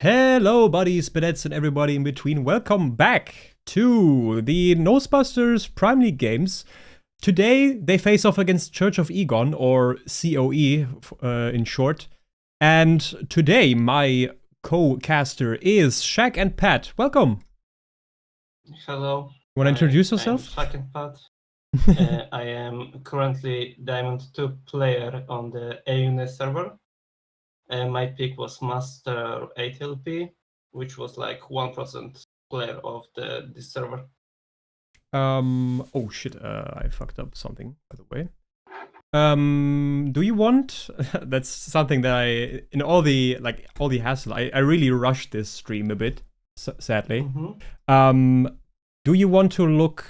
Hello buddies, Spinettes and everybody in between. Welcome back to the Nosebusters Prime League games. Today they face off against Church of Egon, or COE in short. And today my co-caster is Shaq and Pat. Welcome. Hello. You want to introduce yourself? I'm Shaq and Pat. I am currently Diamond 2 player on the Egon server. My pick was Master 8LP, which was like 1% player of this server. Oh shit, I fucked up something, by the way. Do you want, that's something that in all the hassle, I really rushed this stream a bit, sadly. Do you want to look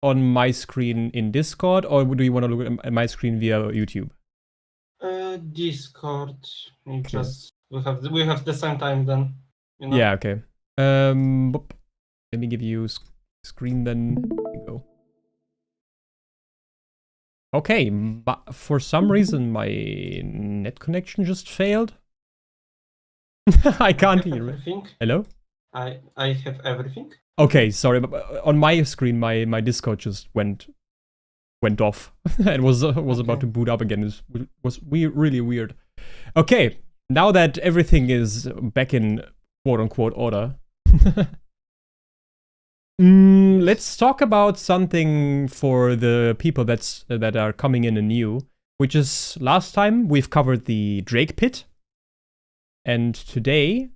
on my screen in Discord, or do you want to look at my screen via YouTube? Discord. Just we have the same time then. You know? Yeah. Okay. Let me give you screen then. Here you go. Okay, but for some reason my net connection just failed. I can't hear it. Hello? I have everything. Okay, sorry, but on my screen my Discord just went off. It was about to boot up again. It was really weird. Okay, now that everything is back in quote-unquote order, let's talk about something for the people that are coming in anew, which is last time we've covered the Drake Pit, and today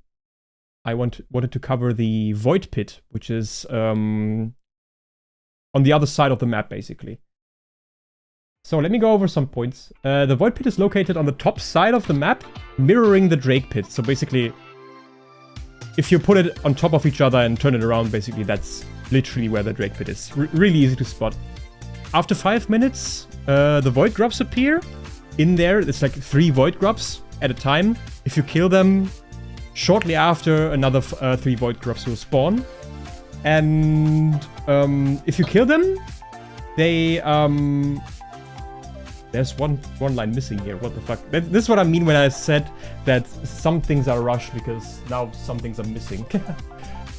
I wanted to cover the Void Pit, which is on the other side of the map, basically. So let me go over some points. The Void Pit is located on the top side of the map, mirroring the Drake Pit. So basically, if you put it on top of each other and turn it around, basically that's literally where the Drake Pit is. Really easy to spot. After 5 minutes, the Void Grubs appear. In there, it's like 3 Void Grubs at a time. If you kill them, shortly after, another 3 Void Grubs will spawn. And if you kill them, they... There's one line missing here. What the fuck? This is what I mean when I said that some things are rushed, because now some things are missing.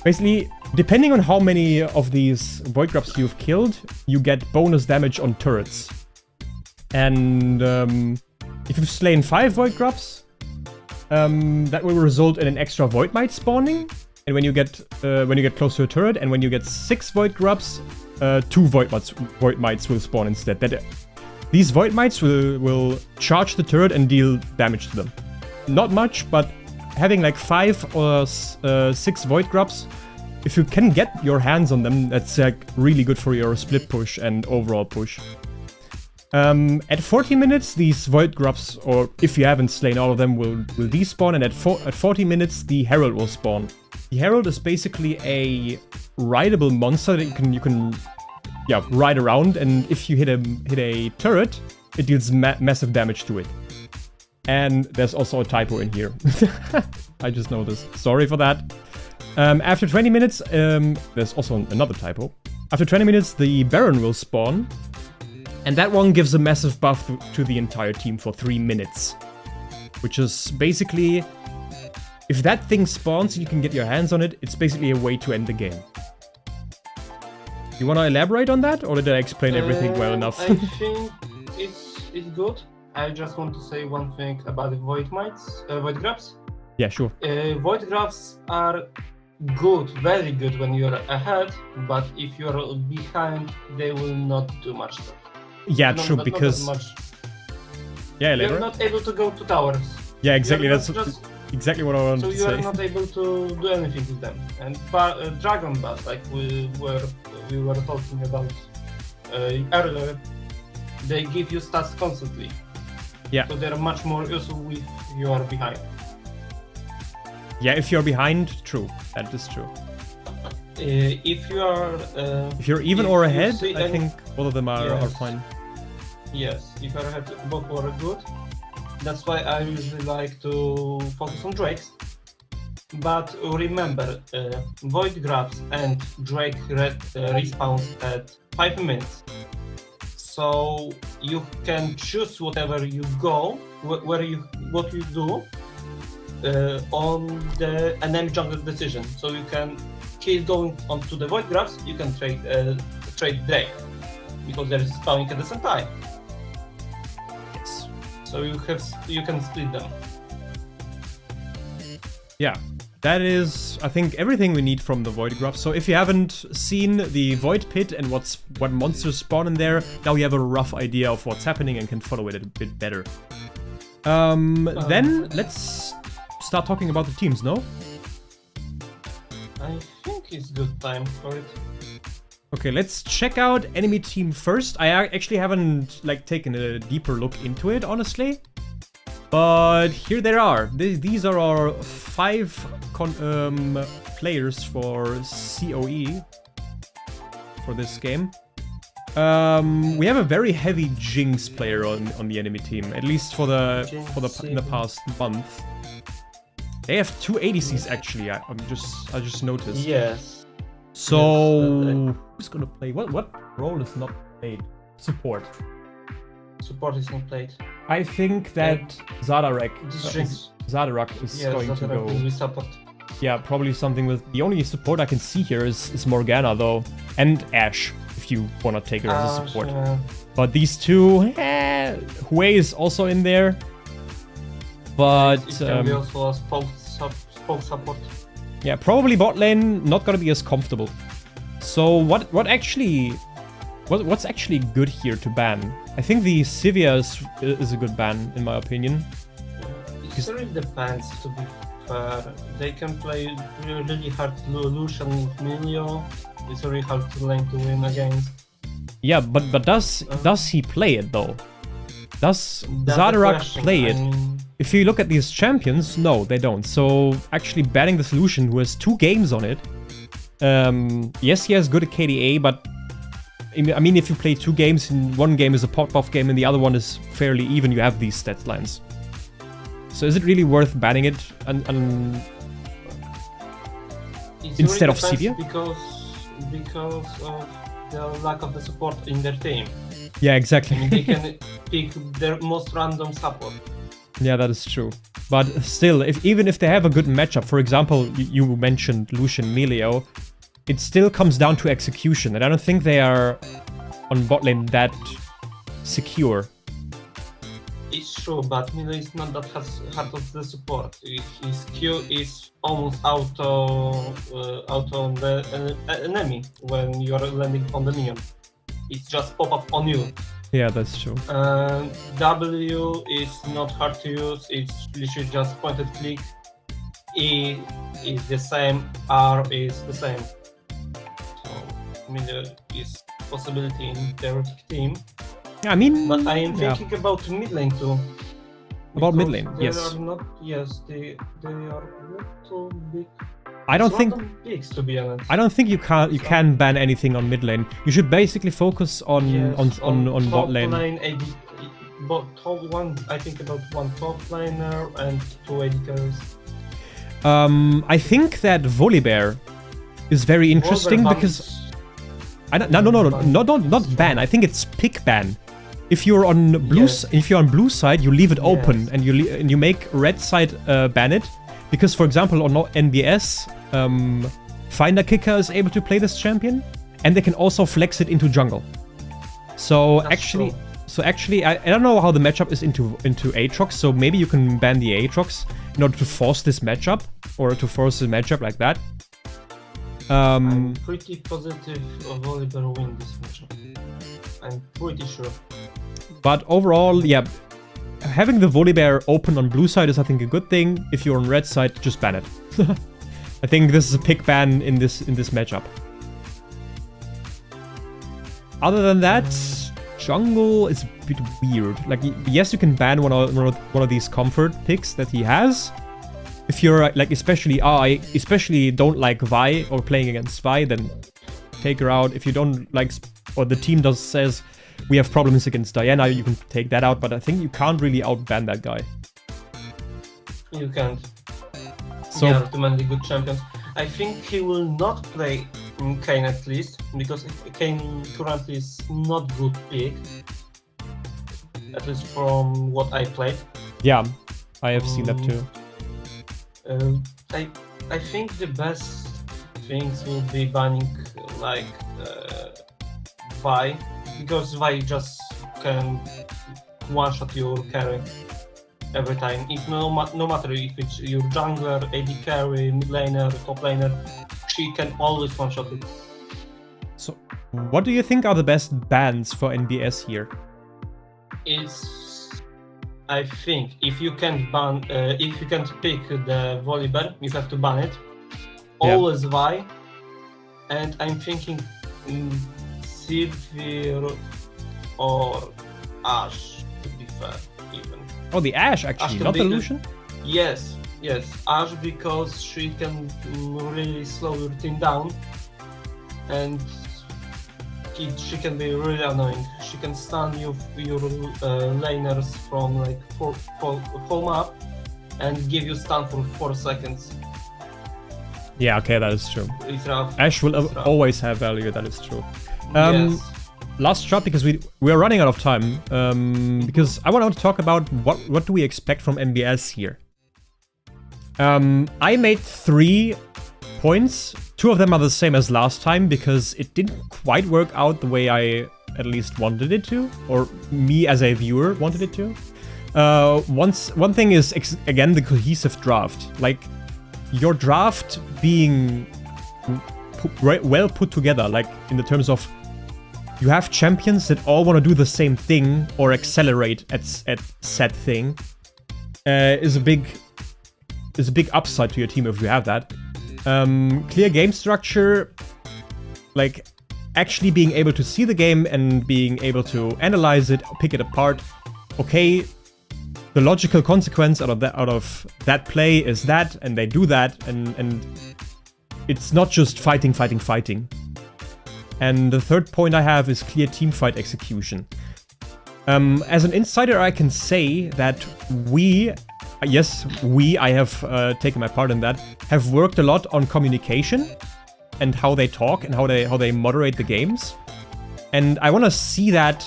Basically, depending on how many of these Void Grubs you've killed, you get bonus damage on turrets. And if you've slain 5 Void Grubs, that will result in an extra Void Mite spawning. And when you get close to a turret, and when you get 6 Void Grubs, 2 Void Mites will spawn instead. These Void Mites will charge the turret and deal damage to them. Not much, but having like 5 or 6 Void Grubs, if you can get your hands on them, that's like really good for your split push and overall push. At 40 minutes, these Void Grubs, or if you haven't slain all of them, will despawn, and at 40 minutes, the Herald will spawn. The Herald is basically a rideable monster that you can ride around, and if you hit a turret, it deals massive damage to it. And there's also a typo in here. I just noticed. Sorry for that. After 20 minutes, there's also another typo. After 20 minutes, the Baron will spawn, and that one gives a massive buff to the entire team for 3 minutes. Which is basically, if that thing spawns and you can get your hands on it, it's basically a way to end the game. You want to elaborate on that, or did I explain everything well enough? I think it's good. I just want to say one thing about the Void Grubs. Yeah, sure. Void Grubs are good, very good when you're ahead, but if you're behind, they will not do much. Yeah, true, because... Not as much. Yeah, elaborate. You're not able to go to towers. Yeah, exactly. That's exactly what I wanted to say. So you're not able to do anything with them. And Dragon Bus, like we were talking about earlier, they give you stats constantly. Yeah. So they're much more useful if you are behind. Yeah, if you're behind, true. That is true. If you are... if you're even or ahead, I think both of them are fine. Yes, if you're ahead, both are good. That's why I usually like to focus on Drakes. But remember, Void Grubs and Drake respawns at 5 minutes. So you can choose whatever you go, what you do, on the enemy jungle decision. So you can, he's going onto the void grabs, you can trade Drake because there is spawning at the same time. Yes. So you can split them. Yeah, that is, I think, everything we need from the Void Grub. So if you haven't seen the Void Pit and what monsters spawn in there, now you have a rough idea of what's happening and can follow it a bit better. Then let's start talking about the teams, no? I think it's good time for it. Okay, let's check out enemy team first. I actually haven't taken a deeper look into it, honestly. But here they are. These are our 5 players for COE for this game. We have a very heavy Jinx player on the enemy team, at least in the past month. They have 2 ADCs actually. I just noticed. Yes. So who's gonna play? What role is not played? Support. Support is not played. I think that Zadarek is going to go. Support. Yeah, probably something with. The only support I can see here is Morgana though, and Ashe if you wanna take her as a support. Yeah. But these two, Hui is also in there. But it can be also a spoke support. Yeah, probably bot lane not gonna be as comfortable. So what's actually good here to ban? I think the Sivir is a good ban in my opinion. It really depends, to be fair. They can play really hard Lucian with Milio. It's very hard to lane to win against. Yeah, but does he play it though? Does Zadarek play it? If you look at these champions, no, they don't. So actually banning the solution who has 2 games on it. Yes, he has good KDA, but I mean, if you play 2 games, and one game is a pop-off game and the other one is fairly even, you have these stat lines. So is it really worth banning it instead of Sivir? Because of the lack of the support in their team. Yeah, exactly. I mean, they can pick their most random support. Yeah, that is true. But still, even if they have a good matchup, for example, you mentioned Lucian Milio, it still comes down to execution, and I don't think they are on bot lane that secure. It's true, but Milio is not that hard of the support. His Q is almost auto on the enemy when you are landing on the minion. It's just pop up on you. Yeah, that's true. W is not hard to use, it's literally just pointed click. E is the same, R is the same. So, Milio is possibility in theoretic team. Yeah, I mean... But I am thinking about mid lane too. About mid lane, yes. They are not too big. I don't think Keex, to be honest. I don't think you can ban anything on mid lane. You should basically focus on bot lane. Top one, I think about 1 top laner and 2 AD carries. I think that Volibear is very interesting because not ban. I think it's pick ban. If you're on blue side, you leave it open and you make red side ban it. Because, for example, on NBS, Finder Kicker is able to play this champion, and they can also flex it into jungle. So actually, I don't know how the matchup is into Aatrox. So maybe you can ban the Aatrox in order to force this matchup, or to force the matchup like that. I'm pretty positive Volibear win this matchup. I'm pretty sure. But overall, yeah. Having the Volibear open on blue side is, I think, a good thing. If you're on red side, just ban it. I think this is a pick ban in this matchup. Other than that, jungle is a bit weird. Like, yes, you can ban one of these comfort picks that he has. If you're like, especially don't like Vi or playing against Vi, then take her out. If you don't like, or the team says we have problems against Diana, you can take that out, but I think you can't really outban that guy. You can't. So, they are too many good champions. I think he will not play Kayn at least, because Kayn currently is not good pick. At least from what I played. Yeah, I have seen that too. I think the best things would be banning like Vi, because Vi just can one-shot your carry every time. If no matter if it's your jungler, AD carry, mid laner, top laner, she can always one-shot it. So, what do you think are the best bans for NBS here? I think if you can't ban, if you can't pick the Volibear, you have to ban it. Always Vi, and I'm thinking Sylvie or Ashe, to be fair, even. Oh, the Ashe actually, not the Lucian? Yes, Ashe, because she can really slow your team down, and she can be really annoying. She can stun your laners from like full map and give you stun for 4 seconds. Yeah, okay, that is true. It's rough. Ashe will always have value, that is true. Yes. Last shot, because we are running out of time. Because I want to talk about what do we expect from MBS here. I made 3 points. 2 of them are the same as last time because it didn't quite work out the way I at least wanted it to, or me as a viewer wanted it to. One thing is again the cohesive draft. Like your draft being well put together, like in the terms of you have champions that all want to do the same thing or accelerate at said thing, is a big upside to your team if you have that. Clear game structure, like actually being able to see the game and being able to analyze it, pick it apart. Okay, the logical consequence out of that play is that, and they do that, and it's not just fighting. And the third point I have is clear teamfight execution. As an insider, I can say that I have taken my part in that, have worked a lot on communication and how they talk and how they moderate the games. And I want to see that,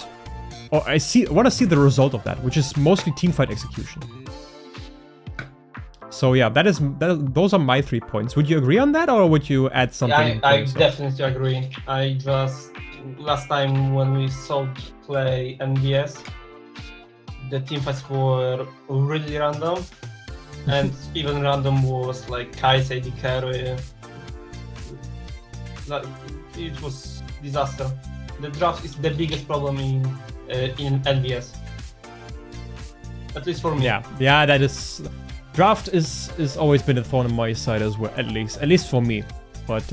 or I want to see the result of that, which is mostly teamfight execution. So yeah, those are my 3 points. Would you agree on that, or would you add something? Yeah, I definitely agree. I just, last time when we saw play NBS, the teamfights were really random, and even random was like Kai's AD carry. It was disaster. The draft is the biggest problem in NBS, at least for me. Yeah, that is. Draft is always been a thorn in my side as well, at least for me. But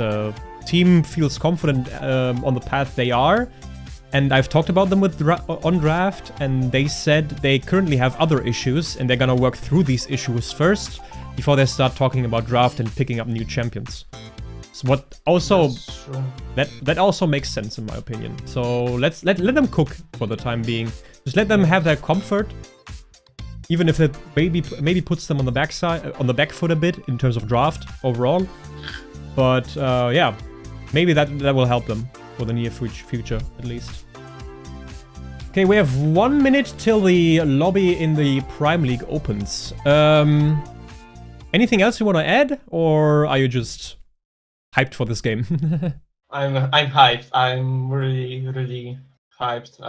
team feels confident on the path they are, and I've talked about them on draft, and they said they currently have other issues, and they're gonna work through these issues first before they start talking about draft and picking up new champions. So what also that also makes sense in my opinion. So let them cook for the time being. Just let them have their comfort. Even if it maybe puts them on the back foot a bit in terms of draft overall, but yeah, maybe that will help them for the near future at least. Okay, we have 1 minute till the lobby in the Prime League opens. Anything else you want to add, or are you just hyped for this game? I'm hyped. I'm really hyped.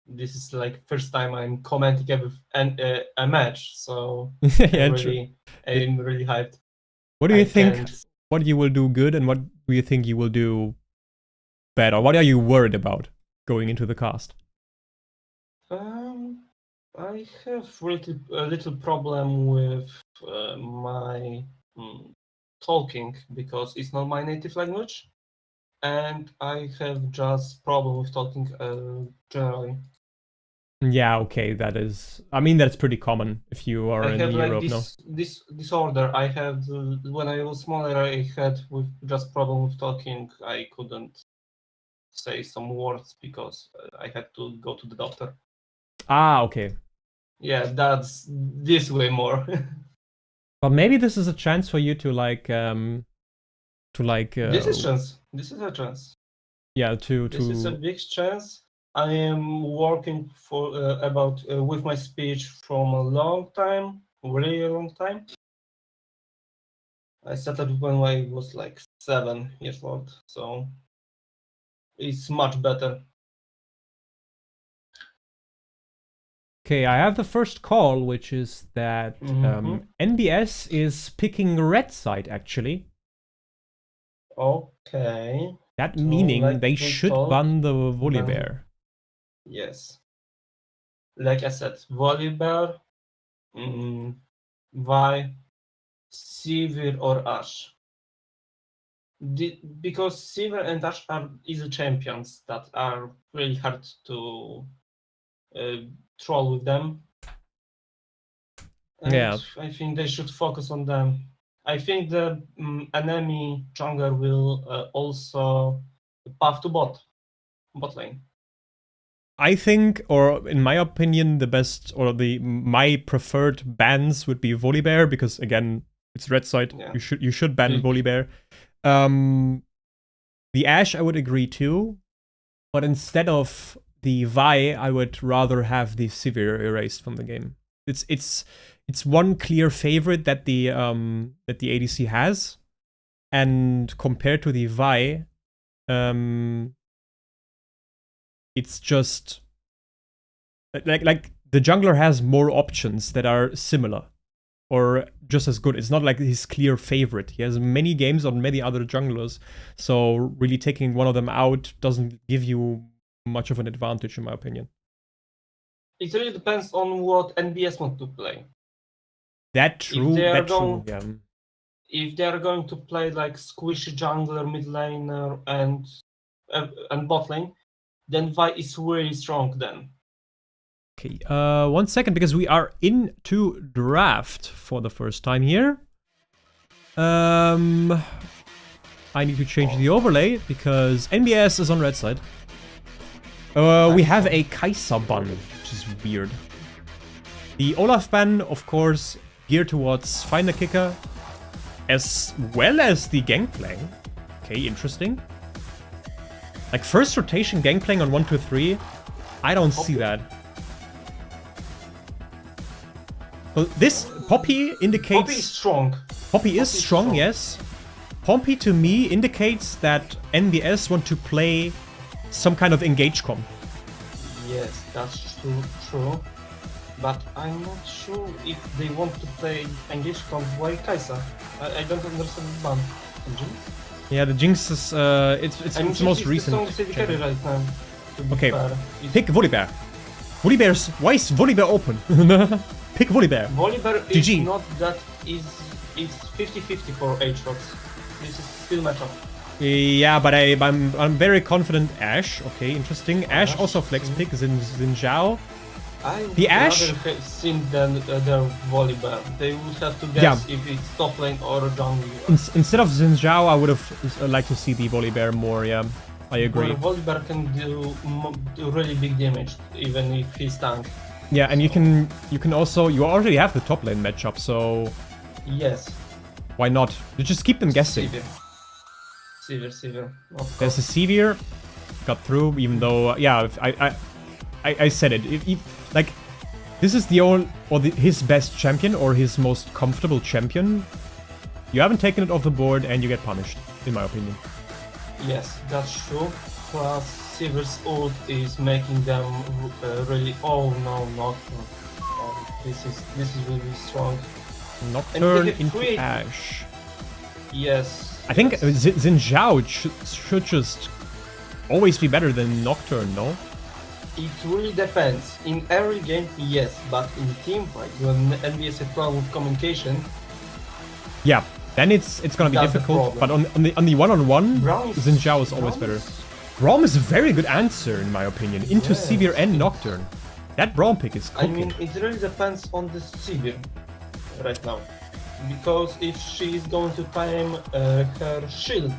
This is like first time I'm commenting a match, so yeah, I'm really hyped. What do you think? What you will do good, and what do you think you will do bad, or what are you worried about going into the cast? I have a little problem with my talking because it's not my native language, and I have just problem with talking generally. Yeah, okay, that is. I mean, that's pretty common if you are in Europe. This disorder I had when I was smaller. I had with just problem with talking. I couldn't say some words because I had to go to the doctor. Ah, okay. Yeah, that's this way more. But maybe this is a chance for you to like. This is chance. This is a chance. Yeah, This is a big chance. I am working for with my speech from a long time, really long time. I started when I was like 7 years old, so it's much better. Okay, I have the first call, which is that NBS is picking red side, actually. Okay. That So, meaning like they we should thought, ban the Volibear. Yes. Like I said, Volibear, Vi, Sivir or Ash. Because Sivir and Ash are easy champions that are really hard to troll with them. And Yeah. I think they should focus on them. I think the enemy jungler will also path to bot lane. I think, or in my opinion, the best or my preferred bans would be Volibear because again, it's red side. Yeah. You should ban Volibear. The Ashe I would agree too, but instead of the Vi, I would rather have the Sivir erased from the game. It's one clear favorite that the ADC has, and compared to the Vi, it's just like the jungler has more options that are similar or just as good. It's not like his clear favorite. He has many games on many other junglers, so really taking one of them out doesn't give you much of an advantage, in my opinion. It really depends on what NBS want to play. That true. Yeah. If they are going to play like squishy jungler, mid laner, and bot lane, then Vi is really strong then. Okay, 1 second, because we are into draft for the first time here. I need to change the overlay because NBS is on red side. We have a Kai'Sa ban, which is weird. The Olaf ban, of course, geared towards Finder Kicker, as well as the Gangplank. Okay, interesting. Like first rotation Gangplank on 1, 2, 3, I don't see that. Well, this Poppy indicates... Poppy is strong. Poppy is strong, yes. Poppy to me indicates that NBS want to play some kind of engage comp. Yes, that's true. But I'm not sure if they want to play engage comp by Kai'Sa. I don't understand the ban. Jinx? Yeah, the Jinx is it's the most recent. Carry right now, okay, pick Volibear. Volibear's why is Volibear open? Pick Volibear. Volibear GG. is not that is it's 50-50 for Aatrox. This is still matchup. Yeah, but I'm very confident Ashe. Okay, interesting. Ashe also flex pick Xin Zhao. The Ashe seen than their Volibear. They would have to guess if it's top lane or jungle. Instead of Xin Zhao, I would have liked to see the Volibear more. Yeah, I agree. Well, Volibear can do really big damage even if he's tank. Yeah, and you can also you already have the top lane matchup, so yes. Why not? You just keep them guessing. Sivir. There's a Sivir, got through, even though yeah, I said it. Like this is his best champion or his most comfortable champion. You haven't taken it off the board and you get punished, in my opinion. Yes, that's true. Plus Sivir's ult is making them really. Oh no, Nocturne. This is really strong. Nocturne into Ashe. Yes. I think Xin Zhao should just always be better than Nocturne, no? It really depends. In every game, yes, but in team fight, when NBS has problem with communication. Yeah, then it's gonna be difficult. But on the one-on-one, Xin Zhao is always better. Braum is a very good answer, in my opinion, into Sivir and Nocturne. That Braum pick is cooking. I mean, it really depends on the Sivir right now. Because if she is going to time her shield,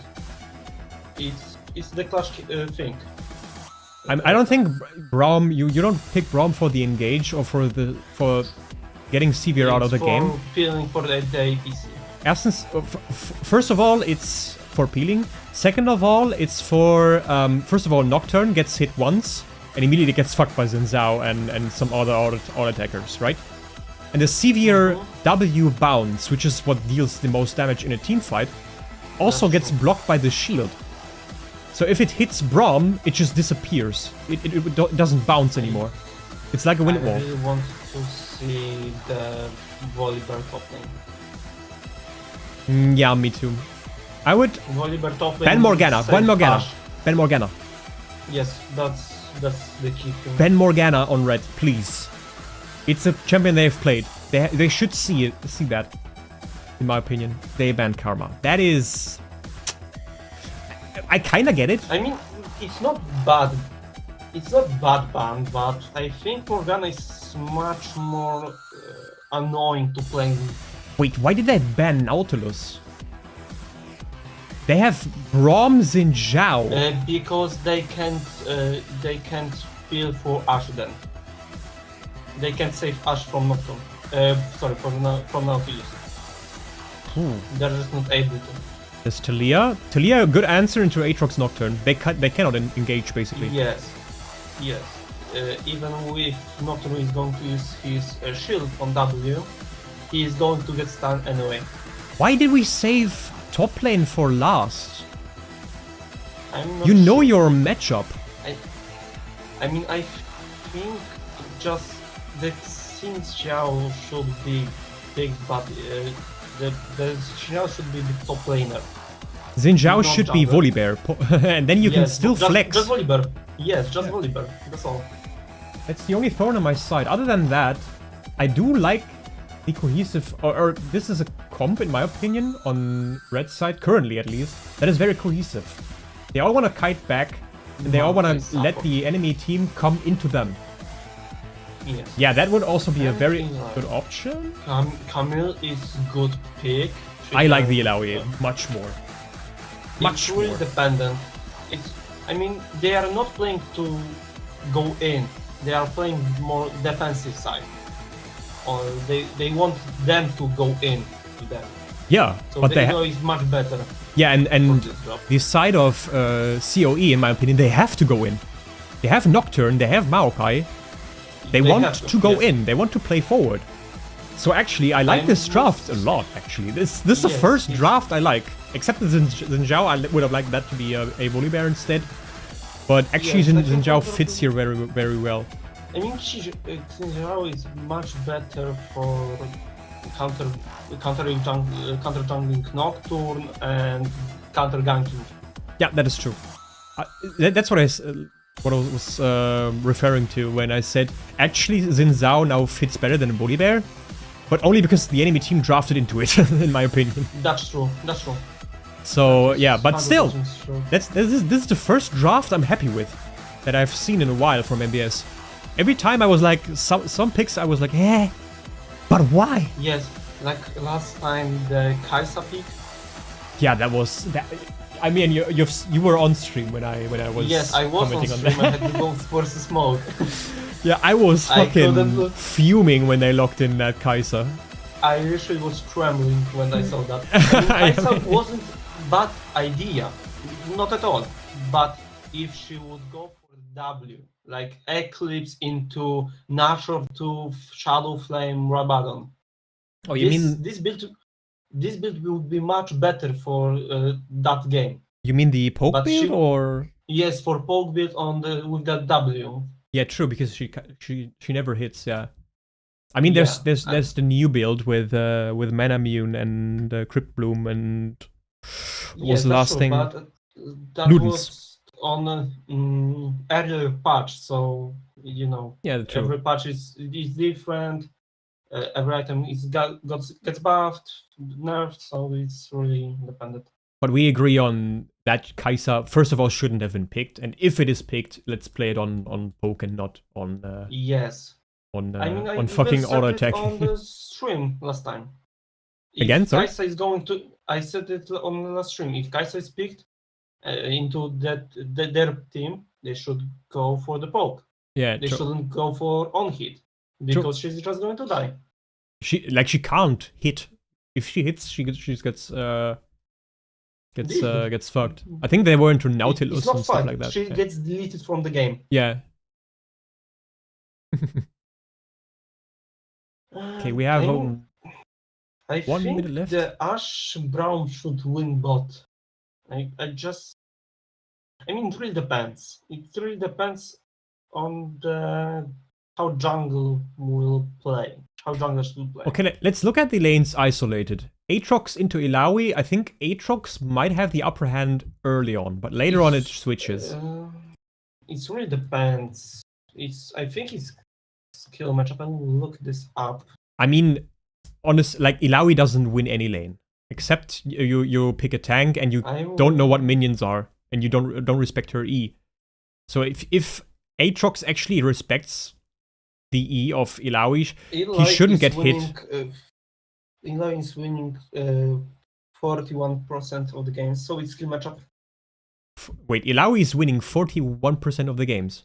it's the clash thing. I don't think Braum, you don't pick Braum for the engage or for getting Sivir out of the game. Feeling for the ADC. First of all, it's for peeling. Second of all, it's for first of all, Nocturne gets hit once and immediately gets fucked by Xin Zhao and some other auto attackers, right? And the severe W bounce, which is what deals the most damage in a team fight, also gets blocked by the shield. So if it hits Braum, it just disappears. It doesn't bounce anymore. It's like a wind wall. I really want to see the Volibear top lane. Yeah, me too. I would Volibear top lane. ban Morgana. save Ban Morgana. Ashe. Ban Morgana. Yes, that's the key thing. Ban Morgana on red, please. It's a champion they've played. They should see that. In my opinion, they banned Karma. That is. I kind of get it. I mean, it's not bad. It's not bad ban, but I think Morgana is much more annoying to play. Wait, why did they ban Nautilus? They have Braum Xin Because they can't feel for Ashe then. They can't save Ashe from Nocturne. Sorry, from Nautilus. They're just not able to. There's Talia. Talia, a good answer into Aatrox Nocturne. They cannot engage, basically. Yes. Even if Nocturne is going to use his shield on W, he is going to get stunned anyway. Why did we save top lane for last? I'm not You know sure. your matchup. I mean, I think just that since Xiao should be big, but the Xiao should be the top laner. Xin Zhao Not should be jungle. Volibear, and then you can still just, flex. Just Volibear. Yes, just Volibear. That's all. That's the only thorn on my side. Other than that, I do like the cohesive, or this is a comp in my opinion, on red side, currently at least, that is very cohesive. They all want to kite back, and they all want to let the enemy team come into them. Yes. Yeah, that would also be a And very King good option. Camille is good pick. I like the Ilaoi much more. It's really dependent. I mean, they are not playing to go in. They are playing more defensive side. Or they want them to go in to them. Yeah, So but the they Elo is much better yeah, and for this job. the side of COE, in my opinion, they have to go in. They have Nocturne, they have Maokai. They want have to go yes. in. They want to play forward. So actually, I like this draft a lot. Actually, this is the first draft I like. Except the Xin Zhao, I would have liked that to be a Volibear instead. But actually, Yes, I Xin think Zhao also fits here very, very well. I mean, Xin Zhao is much better for counter jungling Nocturne and counter ganking. Yeah, that is true. That's what I was referring to when I said actually Xin Zhao now fits better than Volibear, but only because the enemy team drafted into it, in my opinion. That's true. That's true. So yeah, but still, 100% true. this is the first draft I'm happy with that I've seen in a while from MBS. Every time I was like, some picks I was like, but why? Yes, like last time the Kaisa pick. Yeah, that was that. I mean, you were on stream when I was. Yes, I was on commenting stream. that. I had to go for the smoke. Yeah, I was I couldn't fucking look. fuming when they locked in that Kai'Sa. I literally was trembling when I saw that. I mean, Kaisa wasn't bad idea, not at all. But if she would go for W, like Eclipse into Nashor to Shadow Flame Rabadon. Oh, you This build will be much better for that game. You mean the poke But build she- or? Yes, for poke build with that W. Yeah, true, because she never hits. Yeah, I mean there's the new build with Manamune and Crypt Bloom and what was the that's last true, thing? But that Ludens. was on an earlier patch, so you know Yeah, true. every patch is different. Every item gets buffed, nerfed, so it's really dependent. But we agree on that Kai'Sa first of all shouldn't have been picked, and if it is picked, let's play it on poke and not on Yes. on I mean, I fucking even said auto it attack. on the stream last time. If Again, sorry? Kaisa is going to. I said it on the last stream. If Kaisa is picked into their team, they should go for the poke. Yeah, They true. shouldn't go for on hit because she's just going to die. She can't hit. If she hits, she gets fucked. I think they were into Nautilus It's not and stuff fun. like that. She Yeah. gets deleted from the game. Yeah. Okay, we have I 1 think minute left. the Ash Brown should win bot. I mean, it really depends. It really depends on how jungle will play, how junglers will play. Okay, let's look at the lanes isolated. Aatrox into Illaoi. I think Aatrox might have the upper hand early on, but later on it switches. It really depends. I think it's skill matchup. I will look this up. I mean, honest, like Illaoi doesn't win any lane except you pick a tank and you don't know what minions are and you don't respect her E. So if Aatrox actually respects the E of Illaoi, he shouldn't get hit. Egon is winning 41% of the games, so it's skill matchup. Wait, Illaoi is winning 41% of the games?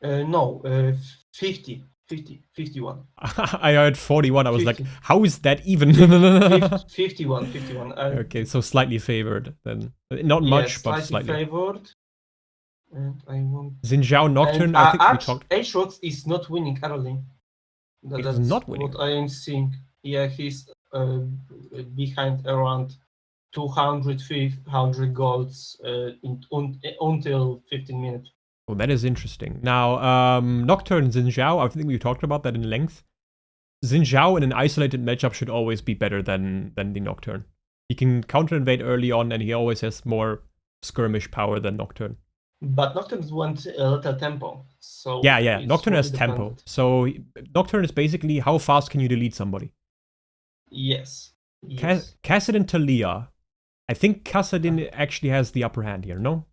No, 51. I heard 41, I was 50. like, how is that even? 51. Okay, so slightly favored then. Not much, but slightly. Favored. And I want... Xin Zhao Nocturne, I think we talked... Aatrox is not winning early. That's not winning. What I am seeing. Yeah, he's behind around 200, 300 golds until 15 minutes. Oh, that is interesting. Now, Nocturne Xin Zhao, I think we talked about that in length. Xin Zhao in an isolated matchup should always be better than the Nocturne. He can counter-invade early on, and he always has more skirmish power than Nocturne. But Nocturne wants a little tempo, so... Yeah, Nocturne has tempo. So Nocturne is basically how fast can you delete somebody? Yes. Kassadin Talia. I think Kassadin actually has the upper hand here, no?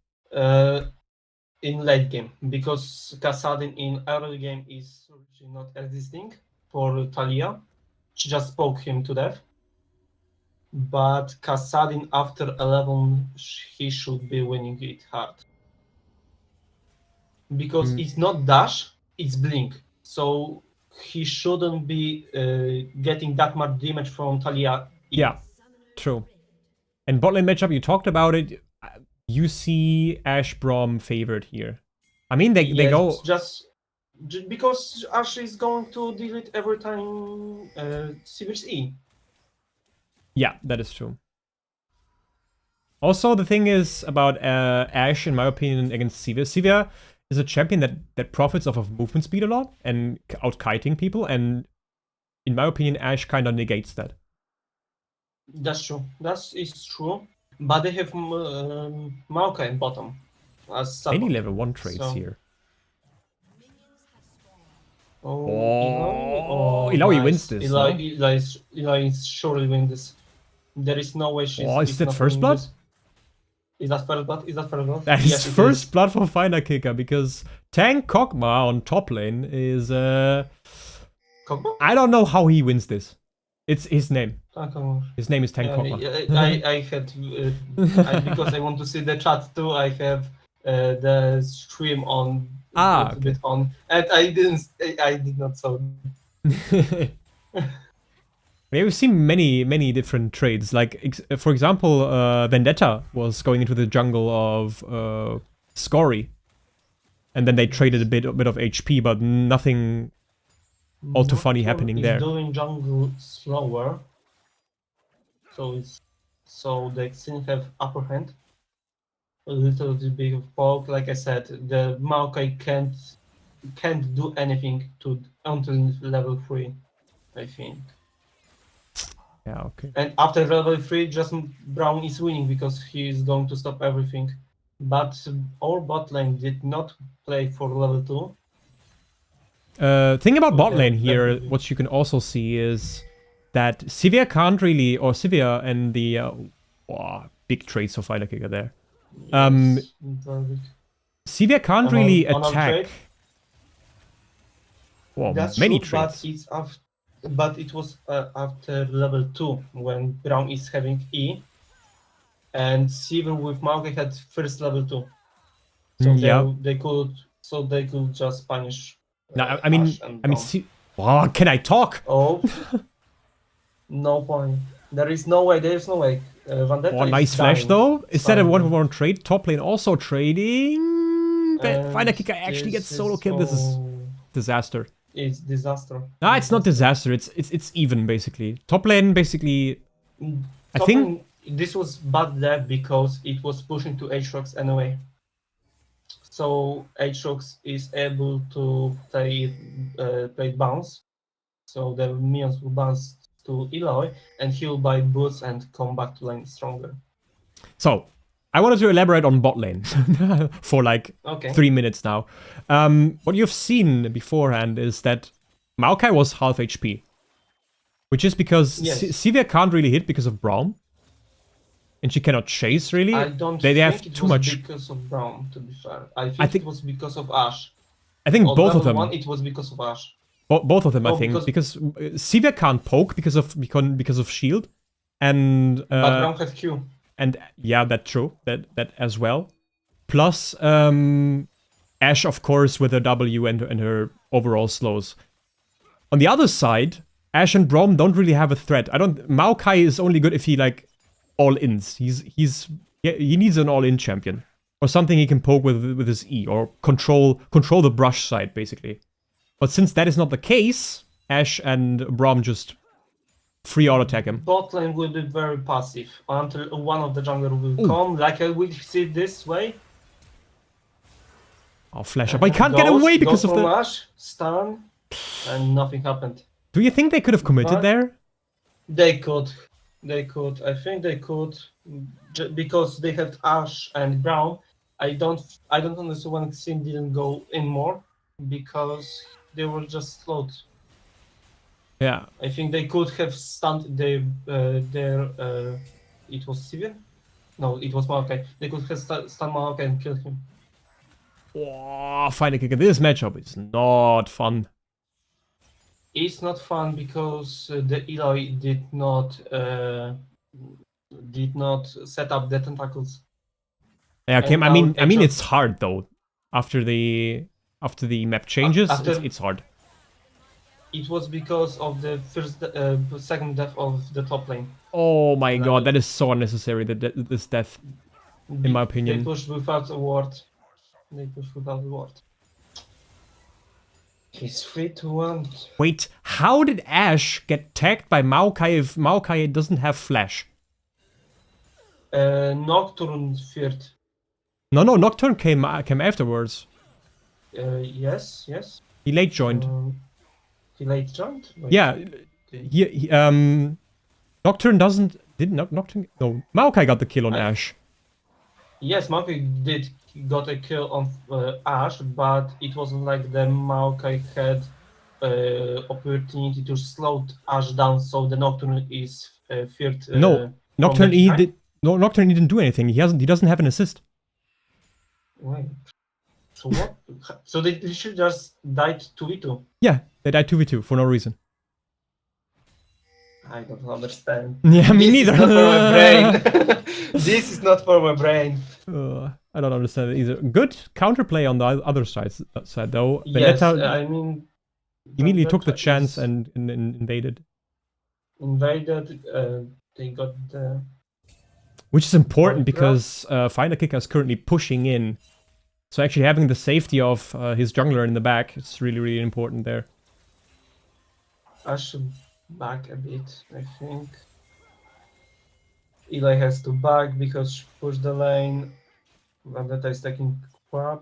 In late game, because Kassadin in early game is not existing for Talia. She just spoke him to death. But Kassadin after 11, he should be winning it hard. Because it's not dash, it's blink. So he shouldn't be getting that much damage from Talia. Yeah, true. And bot lane matchup, you talked about it. You see Ashe Braum favored here. I mean, they go... Just because Ashe is going to delete every time Sivir's E. Yeah, that is true. Also, the thing is about Ashe, in my opinion, against Sivir. Sivir is a champion that profits off of movement speed a lot and out-kiting people, and in my opinion, Ashe kind of negates that. That's true. That is true. But they have Maokai in bottom. Any level 1 trades here. Illaoi wins this. Illaoi is surely win this. There is no way she's... Oh, is that first blood? Is that first blood? That is first blood for Finder Kicker, because Tank Kog'Maw on top lane is... Kog'Maw? I don't know how he wins this. It's his name. His name is Tank Kog'Maw. I had... because I want to see the chat too, I have the stream on... okay. On, and I did not saw. We've seen many different trades. Like, for example, Vendetta was going into the jungle of Scory. And then they traded a bit of HP, but nothing all too funny happening there. Doing jungle slower. So they still have upper hand. A little bit of poke. Like I said, the Maokai can't do anything until level 3, I think. Yeah, okay. And after level 3, just Brown is winning because he is going to stop everything. But our bot lane did not play for level 2. Thing about bot lane here, what you can also see is that Sivir can't really, or Sivir and the big trades of Finder Kicker there. Sivir can't really attack. Well, that's many true, trades. But it was after level 2 when Brown is having E, and Sivir with Maokai had first level 2. So they could just punish. I mean, can I talk? Oh, no point. There is no way. Vendetta nice flash though. Is that a 1v1 trade? Top lane also trading. Finder Kicker actually gets solo kill. This is disaster. It's disaster. No, it's not disaster. It's even basically. Top lane basically. I think This was bad dev because it was pushing to Aatrox anyway. So Aatrox is able to play bounce. So the minions will bounce to Eloy and he'll buy boots and come back to lane stronger. So I wanted to elaborate on bot lane for like 3 minutes now. What you've seen beforehand is that Maokai was half HP. Which is because Sivir can't really hit because of Braum. And she cannot chase, really. I don't they think have it too was much. Because of Braum, to be fair. I think it was because of Ashe. I think both of them. It was because of Ashe. Both of them, I think. Because Sivir can't poke because of shield. And but Braum has Q. And yeah, that's true. That as well. Plus Ashe, of course, with her W and her overall slows. On the other side, Ashe and Braum don't really have a threat. Maokai is only good if he like all-ins. He needs an all-in champion. Or something he can poke with his E, or control the brush side, basically. But since that is not the case, Ashe and Braum just free auto-attack him. Bot lane will be very passive until one of the jungler will come, like I will see this way. Oh, flash up. I can't get away because of the... Ashe, stun, and nothing happened. Do you think they could have committed there? They could. I think they could, because they have Ashe and Braum. I don't understand why Xin didn't go in more, because they were just slowed. Yeah. I think they could have stunned it was Sivir? No, it was Maokai. They could have stunned Maokai and killed him. Oh, final kick. This matchup is not fun. It's not fun because the Eloy did not set up the tentacles. Yeah, okay. I mean, it's hard though. After the map changes, it's hard. It was because of the second death of the top lane. Oh my god, that is so unnecessary. This death, in my opinion. They pushed without a ward. He's 3-1. Wait, how did Ashe get tagged by Maokai if Maokai doesn't have flash? Nocturne feared. No, Nocturne came afterwards. Yes. He late joined. Wait, yeah, he Nocturne doesn't... Nocturne... No, Maokai got the kill on Ashe. Yes, Maokai got a kill on Ashe, but it wasn't like the Maokai had opportunity to slow Ashe down, so the Nocturne is feared. No, Nocturne Nocturne didn't do anything. He doesn't have an assist. Wait. So what? So they should just died 2v2. Yeah, they died 2v2 for no reason. I don't understand. Yeah, me neither. This is not for my brain. This is not for my brain. I don't understand it either. Good counterplay on the other side though. Yes, Vendetta I mean... immediately took the chance and invaded. They got the... Which is important because Final Kicker is currently pushing in. So actually having the safety of his jungler in the back is really, really important there. I should back a bit, I think. Eli has to back because she pushed the lane. Vendetta is taking crap.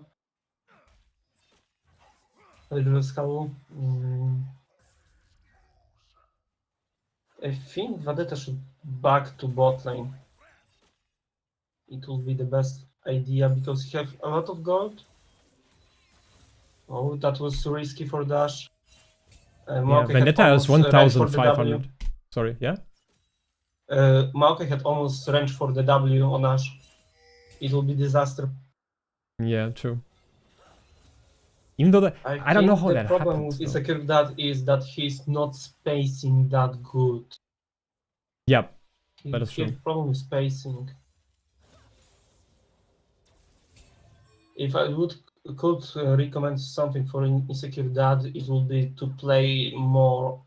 I think Vendetta should back to bot lane. It will be the best idea because he have a lot of gold. Oh, that was risky for dash. Yeah, Vendetta has 1,500. Sorry, yeah? Maokai had almost range for the W on Ashe. It will be disaster. Yeah, true. Even though I don't know how that happens. The problem with Insecure Dad is that he's not spacing that good. Yep, that is true. He has problem with spacing. If I could recommend something for Insecure Dad, it would be to play more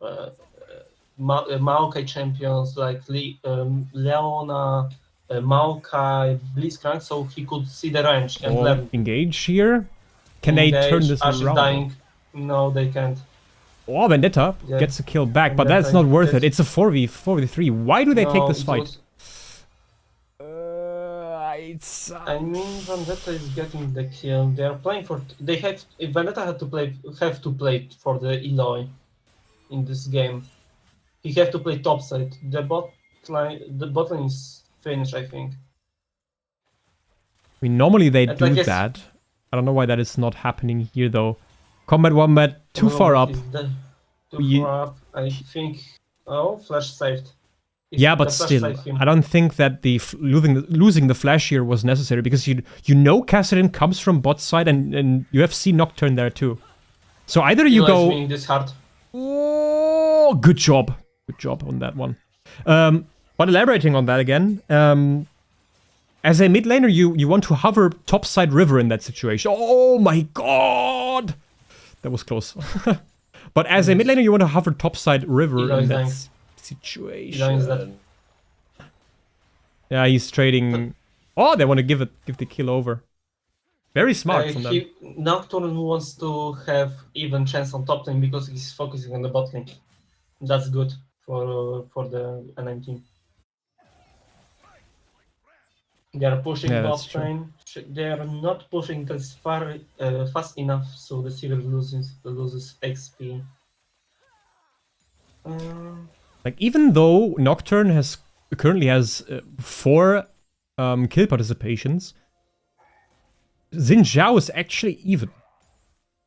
Maokai champions like Leona, Maokai, Blitzcrank, so he could see the range and learn. Engage here? Can they turn this Ashe around? Is dying. No, they can't. Oh, Vendetta Yeah. gets a kill back, but Vendetta that's not worth it. gets- It's a 4v3. Why do they take No, this it fight? was- It's... I mean, Vendetta is getting the kill. They are playing for. They have. If Vendetta have to play for the Eloy in this game. He have to play topside. The bot lane is finished, I think. I mean, normally they And do I guess- that. I don't know why that is not happening here, though. Combat Wombat, too far up. Too far up. I think. Oh, flash saved. Yeah, but The flash still, saved him. I don't think that the losing the flash here was necessary, because you know Kassadin comes from bot side, and you have seen Nocturne there too. So either you Eloy is go... winning this hard. Oh, good job. Good job on that one. But elaborating on that again, as a mid laner, you want to hover topside river in that situation. Oh my god! That was close. But as a mid laner, you want to hover topside river Eloy in is that dying. situation. Eloy is dead. Yeah, he's trading... Oh, they want to give the kill over. Very smart from them. Nocturne wants to have even chance on top lane because he's focusing on the bot lane. That's good for the NM team. They are pushing Yeah, that's bot true. lane. They are not pushing this fast enough, so the Sivir loses XP. Like, even though Nocturne currently has 4 kill participations, Xin Zhao is actually even.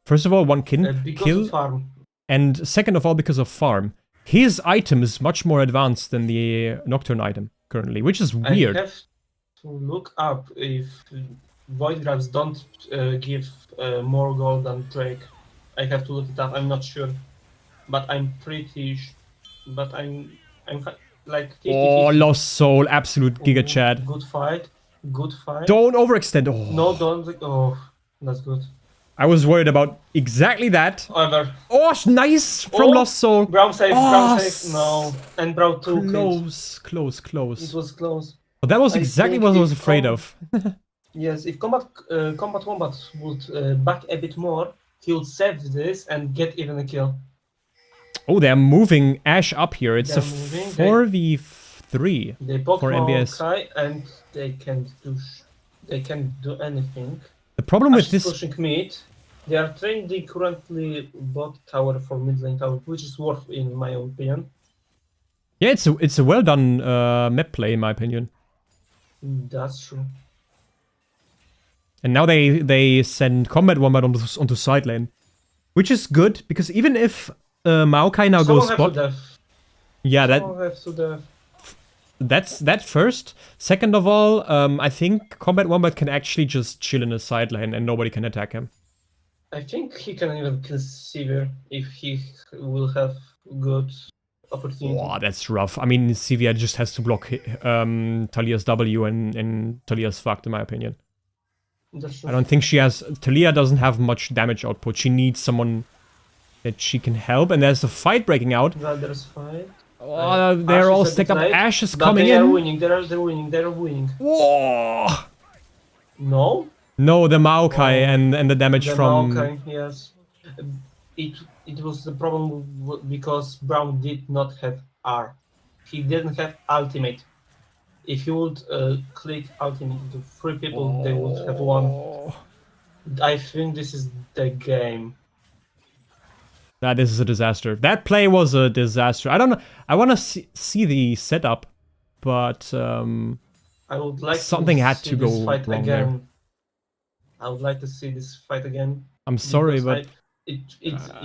First of all, 1 because kill, of farm. and second of all, because of farm. His item is much more advanced than the Nocturne item currently, which is weird. I have to look up if Void Grabs don't give more gold than Drake. I have to look it up. I'm not sure, but I'm pretty. But I'm like 50, Oh, Lost Soul, absolute Giga Chad. Good fight. Good fight. Don't overextend. Oh, No, don't. Oh, that's good. I was worried about exactly that. However, Oh, nice from Lost Soul. Brown save. Oh, Brown save. No, and Brown 2 kills. Close. It was close. But that was I exactly think what I was if afraid of. Yes, if Combat Wombat would back a bit more, he would save this and get even a kill. Oh, they're moving Ash up here. It's They're a moving, 4v3 They poke for MBS. Maokai and they can't do anything. The problem with Ash is this... pushing mid. They are trading currently bot tower for mid lane tower, which is worth in my opinion. Yeah, it's a well done map play in my opinion. That's true. And now they send Combat Wombat onto side lane, which is good, because even if Maokai now Someone goes have spot... to death. Yeah, Someone have to death. that's that first. Second of all, I think Combat Wombat can actually just chill in a side lane and nobody can attack him. I think he can even kill Sivir if he will have good opportunity. Wow, that's rough. I mean, Sivir just has to block Talia's W and Talia's fucked, in my opinion. That's true. I don't think she has... Talia doesn't have much damage output. She needs someone that she can help, and there's a fight breaking out. Well, there's fight. Oh, they're all stacked up. Ash is coming they are in. winning. They're winning. They're winning. Whoa! No. No, the Maokai and the damage The from... Maokai, yes. It was the problem because Brown did not have R. He didn't have ultimate. If he would click ultimate to 3 people, they would have won. I think this is the game. This is a disaster. That play was a disaster. I don't know. I want to see the setup, but I would like something to had see to this go fight wrong again. there. I would like to see this fight again. I'm sorry, because but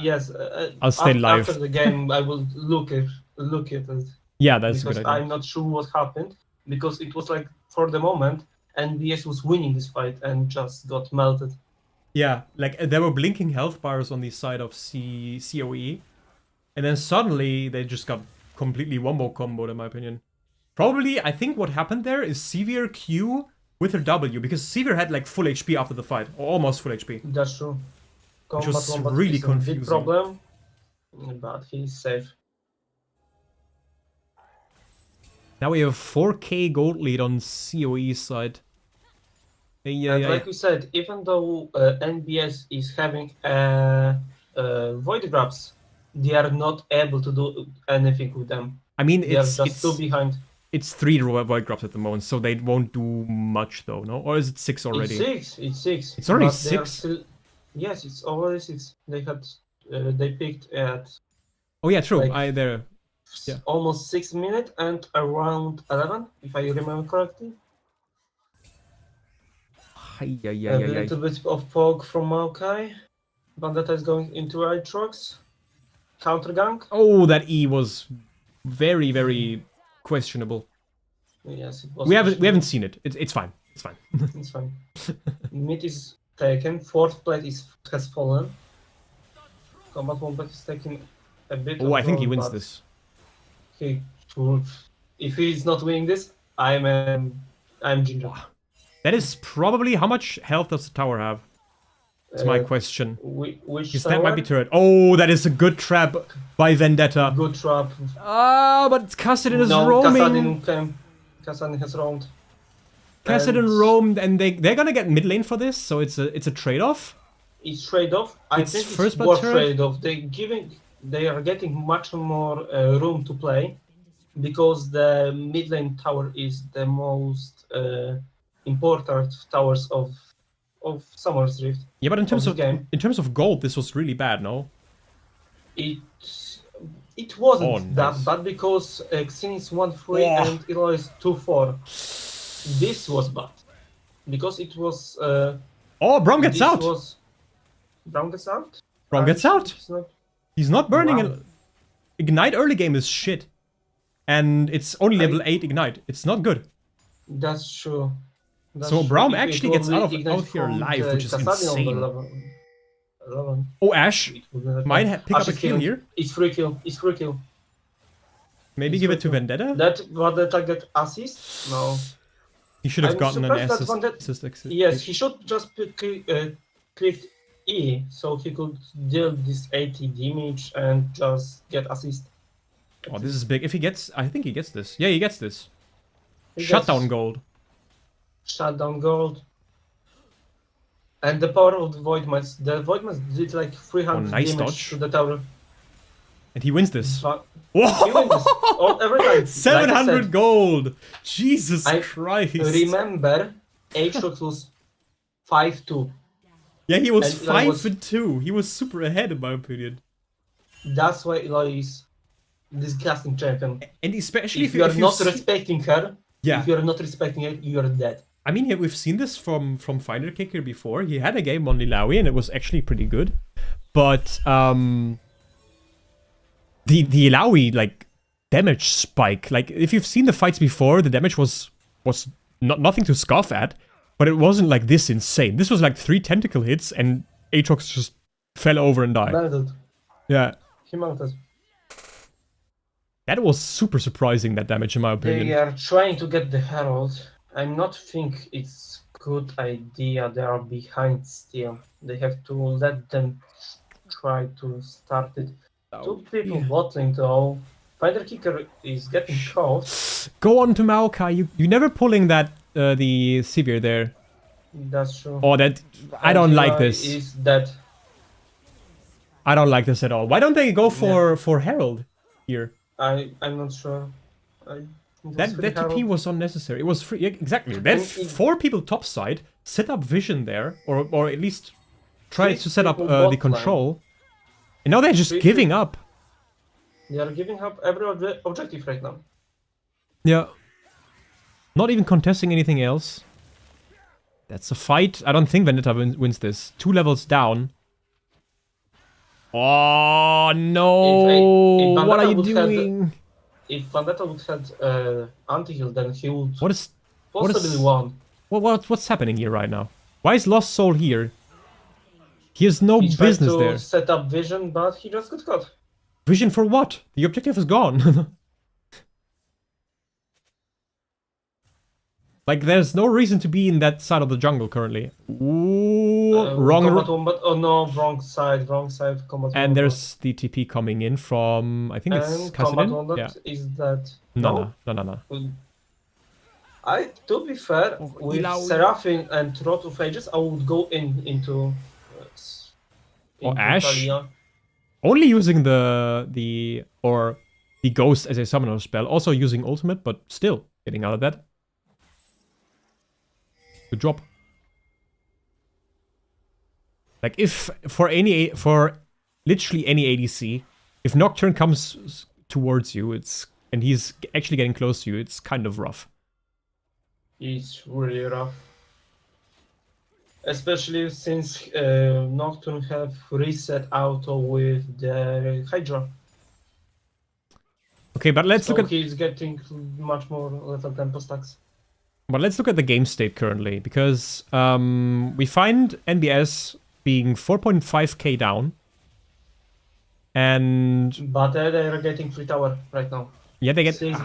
yes. I'll stay live. After the game. I will look at it. Yeah, that's a Because good idea. I'm not sure what happened, because it was like for the moment NBS was winning this fight and just got melted. Yeah, like there were blinking health bars on the side of COE, and then suddenly they just got completely wombo comboed, in my opinion. Probably, I think what happened there is Sivir Q with her W, because Sivir had like full HP after the fight, or almost full HP. That's true. Which was Combat Wombat really is a confusing. big problem, but he's safe. Now we have 4k gold lead on COE side. And like we said, even though NBS is having Void Grabs they are not able to do anything with them. I mean, They are just too behind. It's 3 Void Grubs at the moment, so they won't do much though, no? Or is it 6 already? It's 6. It's already but they are 6? Still... Yes, it's already 6. They had, they picked at... Oh yeah, true. Like, almost 6 minutes and around 11, if I remember correctly. A little bit of poke from Maokai. Vendetta is going into Aatrox. Counter gank. Oh, that E was very, very questionable. Yes, it was. We haven't seen it. It's fine. It's fine. It's fine. Mid is taken. 4th plate has fallen. Combat Wombat is taking a bit. Oh, I think he wins this. If he's not winning this, I'm Ginger. That is probably... How much health does the tower have? That's my question. Which that might be turret. Oh, that is a good trap by Vendetta. Good trap. But Kassadin is roaming. Kassadin has roamed. Kassadin roamed, and they're gonna get mid lane for this, so it's a trade-off. It's trade-off. I think it's more trade-off. They are getting much more room to play because the mid lane tower is the most important towers of Summer's Rift. Yeah, but in terms of gold, this was really bad, no? It wasn't that bad because Xin is 1-3 and Eloy is 2-4. This was bad because it was. Braum gets out. Braum gets out. Braum gets out. He's not burning. Wow. Ignite early game is shit, and it's only level 8 Ignite. It's not good. That's true. So Braum actually gets out of here alive, which is insane. Oh, Ashe might pick up a kill here. It's free kill. It's free kill. Maybe give it to Vendetta? That Vendetta get assist? No. He should have gotten an assist. Yes, he should just click E, so he could deal this 80 damage and just get assist. Oh, this is big. If he gets... I think he gets this. Yeah, he gets this. Shutdown gold. Shutdown gold. And the power of the Void Mines. The Void Mines did like 300 nice damage dodge to the tower. And he wins this. Whoa! He wins this every time. 700 like gold! Jesus Christ! Remember, Aatrox was 5-2. Yeah, he was 5-2. He was super ahead in my opinion. That's why Eloy is disgusting champion. And especially if you are not respecting her, yeah. If you are not respecting her, you are dead. I mean, we've seen this from Finder Kicker before. He had a game on Lilawi and it was actually pretty good. But the Lilawi like damage spike, like if you've seen the fights before, the damage was nothing to scoff at, but it wasn't like this insane. This was like 3 tentacle hits and Aatrox just fell over and died. Melted. Yeah. He melted. That was super surprising, that damage, in my opinion. They are trying to get the Herald. I'm not think it's good idea. They are behind still. They have to let them try to start it. 2 people bottling though. Finder Kicker is getting caught. Go on to Maokai. You never pulling that the Sivir there. That's true. Oh, that I don't like this. Is that? I don't like this at all. Why don't they go for Herald here? I'm not sure. That TP was unnecessary. It was free. Yeah, exactly. Then 4 people topside set up vision there, or at least try to set up the control. And now they're just giving up. They are giving up every objective right now. Yeah. Not even contesting anything else. That's a fight. I don't think Vendetta wins this. 2 levels down. Oh no! What are you doing? If Vendetta would have anti-heal, then he would possibly won. What's happening here right now? Why is Lost Soul here? He has no business there. He tried to set up vision, but he just got caught. Vision for what? The objective is gone. Like, there's no reason to be in that side of the jungle currently. Ooh, wrong. Oh no, wrong side. Combat and there's the TP coming in from, I think it's Kassadin. Yeah. Is that no. To be fair, with Seraphine and Rot of Ages, I would go into Ashe. Talia. Only using the Ghost as a summoner spell. Also using ultimate, but still getting out of that. Good job. Like if for literally any ADC, if Nocturne comes towards you, and he's actually getting close to you, it's kind of rough. It's really rough. Especially since Nocturne have reset auto with the Hydra. Okay, but let's look at... he's getting much more lethal tempo stacks. But let's look at the game state currently, because we find NBS being 4.5k down. And... But they're getting free tower right now. Yeah, they get... Six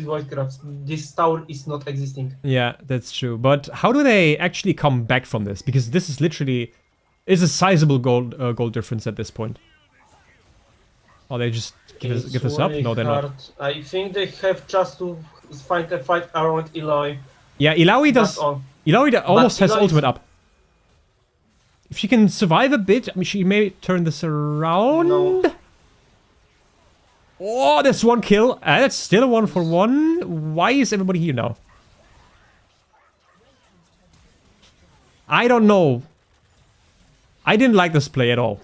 void grabs. This tower is not existing. Yeah, that's true. But how do they actually come back from this? Because this is literally... is a sizable gold difference at this point. Or they just give us up? No, they're not. I think they have just to find a fight around Eloy. Yeah, Illaoi does... Illaoi almost has ultimate up. If she can survive a bit, I mean, she may turn this around. No. Oh, that's one kill. That's still a 1-for-1. Why is everybody here now? I don't know. I didn't like this play at all.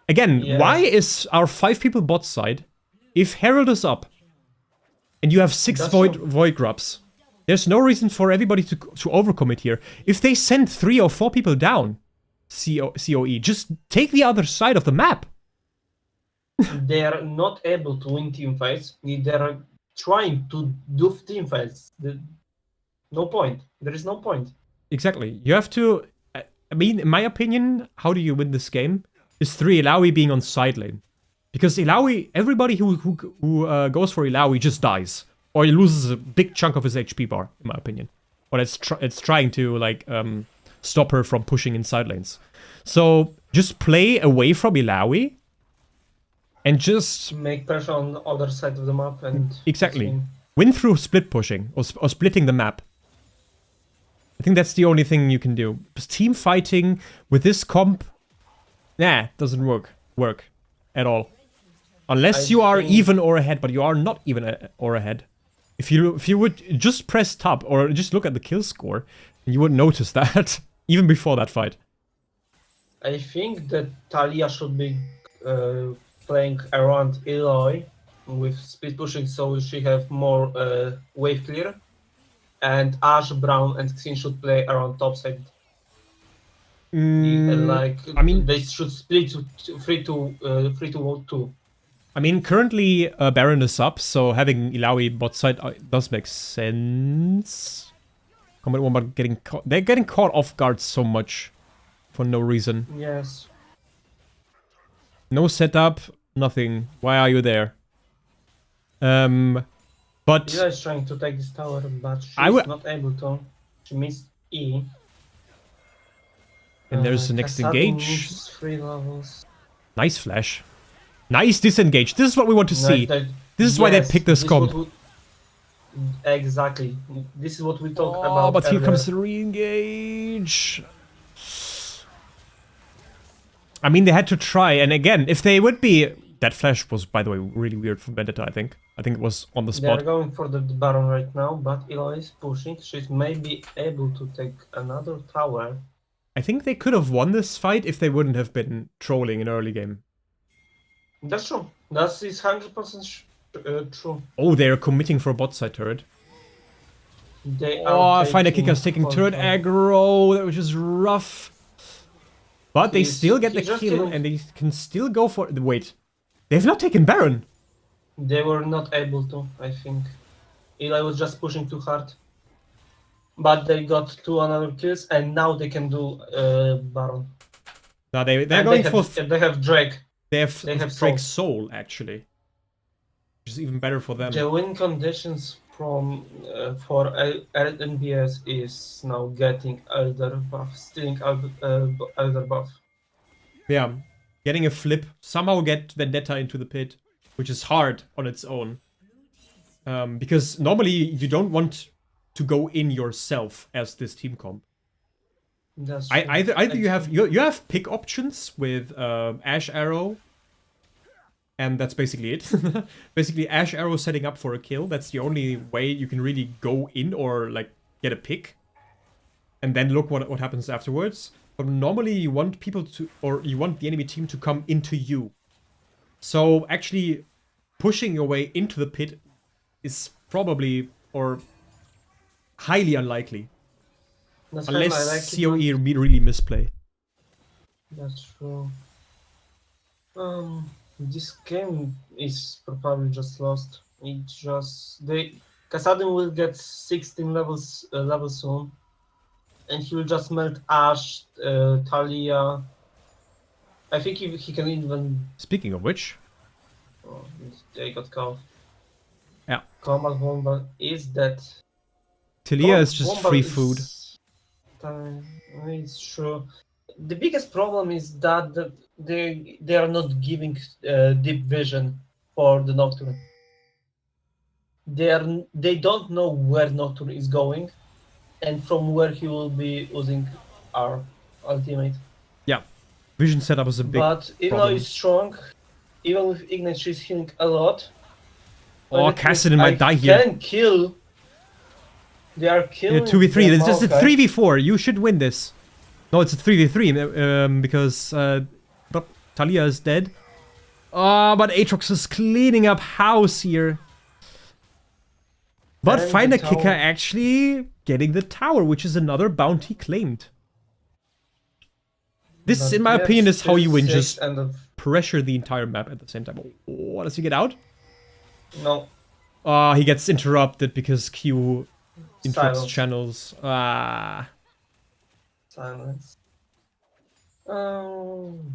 Again, why is our 5 people bot side, if Herald is up, and you have 6 void grubs, there's no reason for everybody to overcommit here. If they send 3 or 4 people down, COE, just take the other side of the map. They are not able to win team fights. They're trying to do team fights. No point. There is no point. Exactly. You have to... I mean, in my opinion, how do you win this game? Is 3 Illaoi being on side lane. Because Illaoi, everybody who goes for Illaoi just dies. Or he loses a big chunk of his HP bar, in my opinion. Or it's trying to, like, stop her from pushing in side lanes. So, just play away from Illaoi. And just... make pressure on the other side of the map and... Exactly. Win through split pushing. Or splitting the map. I think that's the only thing you can do. Because team fighting with this comp... Nah, doesn't work at all. Unless you are even or ahead, but you are not even or ahead. If you would just press tab or just look at the kill score, you would notice that even before that fight. I think that Talia should be playing around Eloy with speed pushing, so she have more wave clear, and Ash, Brown, and Xin should play around top side. Like, I mean, they should split to 3-2. I mean, currently Baron is up, so having Illaoi bot side does make sense. Combat Wombat they're getting caught off guard so much for no reason. Yes. No setup, nothing. Why are you there? But Ila is trying to take this tower, but she's not able to. She missed E. And there's the next engage. 3 levels. Nice flash. Nice disengage. This is what we want to see. This is why they picked this comp. Exactly. This is what we talk about. Oh, but here comes the re-engage. I mean, they had to try. And again, if they would be... That flash was, by the way, really weird from Vendetta, I think. I think it was on the spot. They're going for the Baron right now, but Eloy is pushing. She's maybe able to take another tower. I think they could have won this fight if they wouldn't have been trolling in early game. That's true. That is 100% true. Oh, they're committing for a bot side turret. I find a Keex taking turret aggro. That was just rough. But they still get the kill, and they can still go for... Wait. They've not taken Baron. They were not able to, I think. Eli was just pushing too hard. But they got 2 another kills, and now they can do Baron. No, they're going for... They have Drake. They have Drake's Soul, actually. Which is even better for them. The win conditions for NBS is now getting Elder buff, stealing Elder buff. Yeah, getting a flip, somehow get Vendetta into the pit, which is hard on its own. Because normally you don't want to go in yourself as this team comp. That's either you have pick options with Ash Arrow And that's basically it. Basically, Ash Arrow setting up for a kill. That's the only way you can really go in or, like, get a pick. And then look what happens afterwards. But normally you want people to, or you want the enemy team to come into you. So actually pushing your way into the pit is probably, or highly unlikely. That's Unless fine, I like COE it. really misplay. That's true. This game is probably just lost. It just Kassadin will get 16 levels soon, and he will just melt Ash, Talia. I think he can even. Speaking of which, Oh, they got caught. yeah, Combat Wombat is dead. Talia is just Wombat free is- food. It's true. The biggest problem is that they are not giving deep vision for the Nocturne. They don't know where Nocturne is going, and from where he will be using our ultimate. Yeah, vision setup is a big But even though problem. he's strong, even with Ignite, she's healing a lot. Oh, Kassadin might die here. Can kill. They are killing. 2v3, the it's just a Maokai. 3v4, you should win this. No, it's a 3v3, because Talia is dead. Oh, but Aatrox is cleaning up house here. But And Finder the tower. Kicker actually getting the tower, which is another bounty claimed. This, But in my we have opinion, is how still you win, 6 just and a- pressure the entire map at the same time. Oh, does he get out? No. He gets interrupted because Q interrupts Silence. channels. Silence.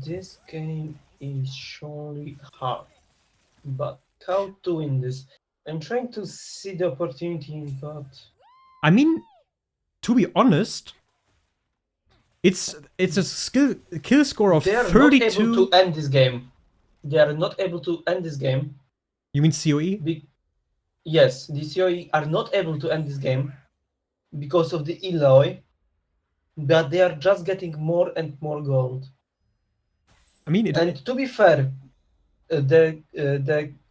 This game is surely hard, but how to win this? I'm trying to see the opportunity, but I mean, to be honest, it's a kill score of they are not 32. able to end this game. They are not able to end this game. You mean COE? Yes, the COE are not able to end this game because of the Eloy, but they are just getting more and more gold. I mean, And to be fair, the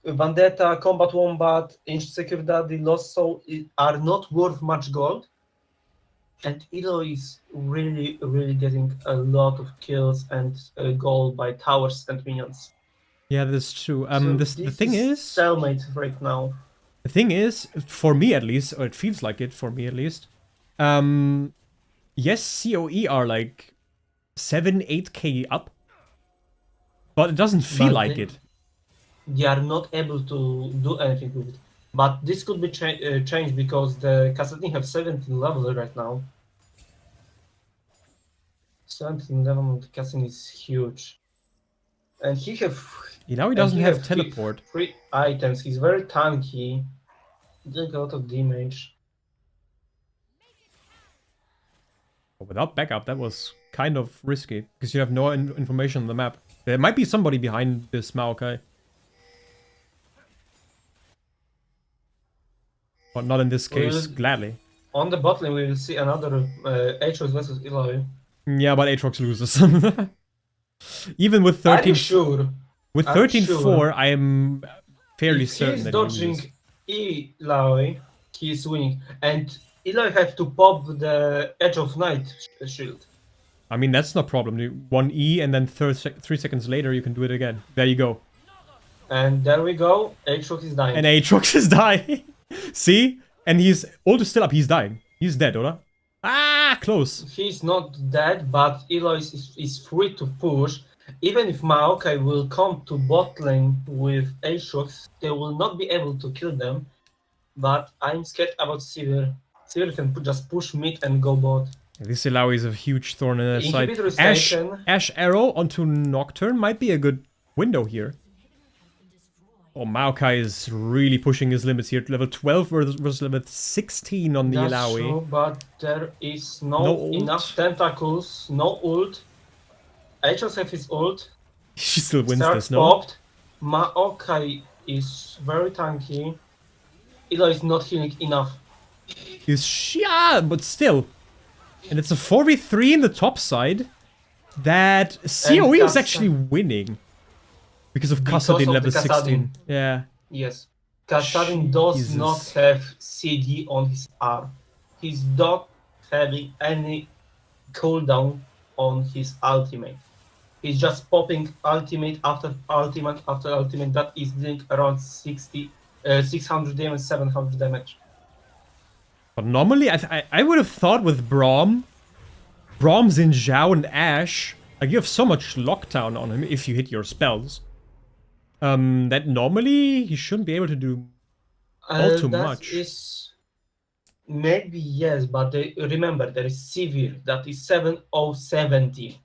Vendetta, Combat Wombat, Insecure Daddy, Lost Soul are not worth much gold. And Eloy is really, really getting a lot of kills and gold by towers and minions. yeah, that's true. So The thing is, stalemate right now. the thing is, for me at least, or it feels like it for me at least. Yes, COE are like 7-8k up, but it doesn't feel But like they- it. They are not able to do anything with it. But this could be changed because the Kassadin have 17 level right now. 17 level on the Kassadin is huge. And he Now he doesn't he have have teleport. Three items. He's very tanky. Doing a lot of damage. But without backup, that was kind of risky because you have no information on the map. There might be somebody behind this Maokai. But not in this case, Well, gladly. On the bot lane, we will see another Aatrox versus Eloy. Yeah, but Aatrox loses. Even with Are 13, you sure? with Are you 13-4, sure? I am fairly If certain he's that dodging he loses. Eloy, he is winning. And Eloy have to pop the Edge of Night shield. I mean, that's no problem. 1E and then 3 seconds later you can do it again. There you go. And there we go. Aatrox is dying. And Aatrox is dying. See? And his ult is still up. He's dying. He's dead, oder? Ah, close. He's not dead, but Eloy is free to push. Even if Maokai will come to bot lane with Aatrox, they will not be able to kill them. But I'm scared about Sivir. Sivir can just push mid and go bot. This Illaoi is a huge thorn in their side. Inhibitor is taken. Ash Arrow onto Nocturne might be a good window here. Oh, Maokai is really pushing his limits here. Level 12 versus level 16 on the That's Illaoi. true, but there is No no ult. enough tentacles, no ult. Aatrox have his ult. She still wins Start this, no? popped. Maokai is very tanky. Eloy is not healing enough. Yeah, but still. And it's a 4v3 in the top side that COE is Kasa- actually winning. Because of Because Kassadin of the level Kassadin. 16. Yeah. Yes. Kassadin does not Jesus. have CD on his arm. He's not having any cooldown on his ultimate. He's just popping ultimate after ultimate after ultimate that is doing around 600 damage, 700 damage. But normally, I would have thought with Braum, Xin Zhao, and Ashe, like you have so much lockdown on him if you hit your spells, that normally he shouldn't be able to do all too much. Maybe yes, but remember there is Severe that is 7070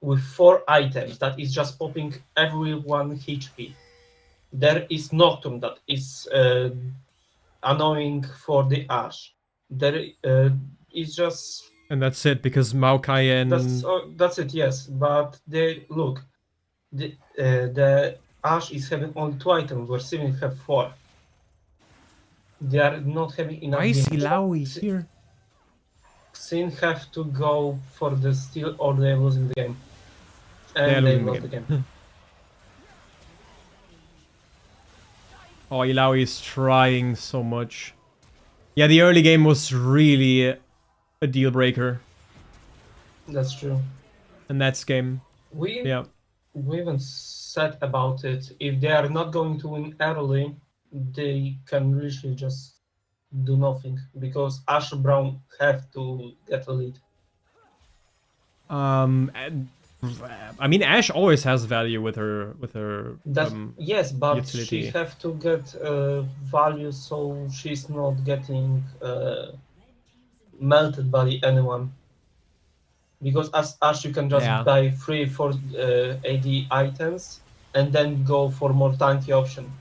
with 4 items that is just popping every 1 HP. There is Nocturne that is annoying for the Ashe. There is just... And that's it, because Maokai and... That's it, yes. But look, the Ashe is having only 2 items, where Seven have 4. They are not having enough. Why is Illaoi here? Xin have to go for the steal or they're losing the game. And they lost the game. Oh, Illaoi is trying so much. Yeah, the early game was really a deal breaker. That's true. And that's game. We even said about it. If they are not going to win early, they can literally just do nothing because Ashe Brown have to get a lead. I mean, Ashe always has value with her yes, but utility. She have to get value so she's not getting melted by anyone. Because as Ashe, you can just buy 3 for AD items and then go for more tanky option.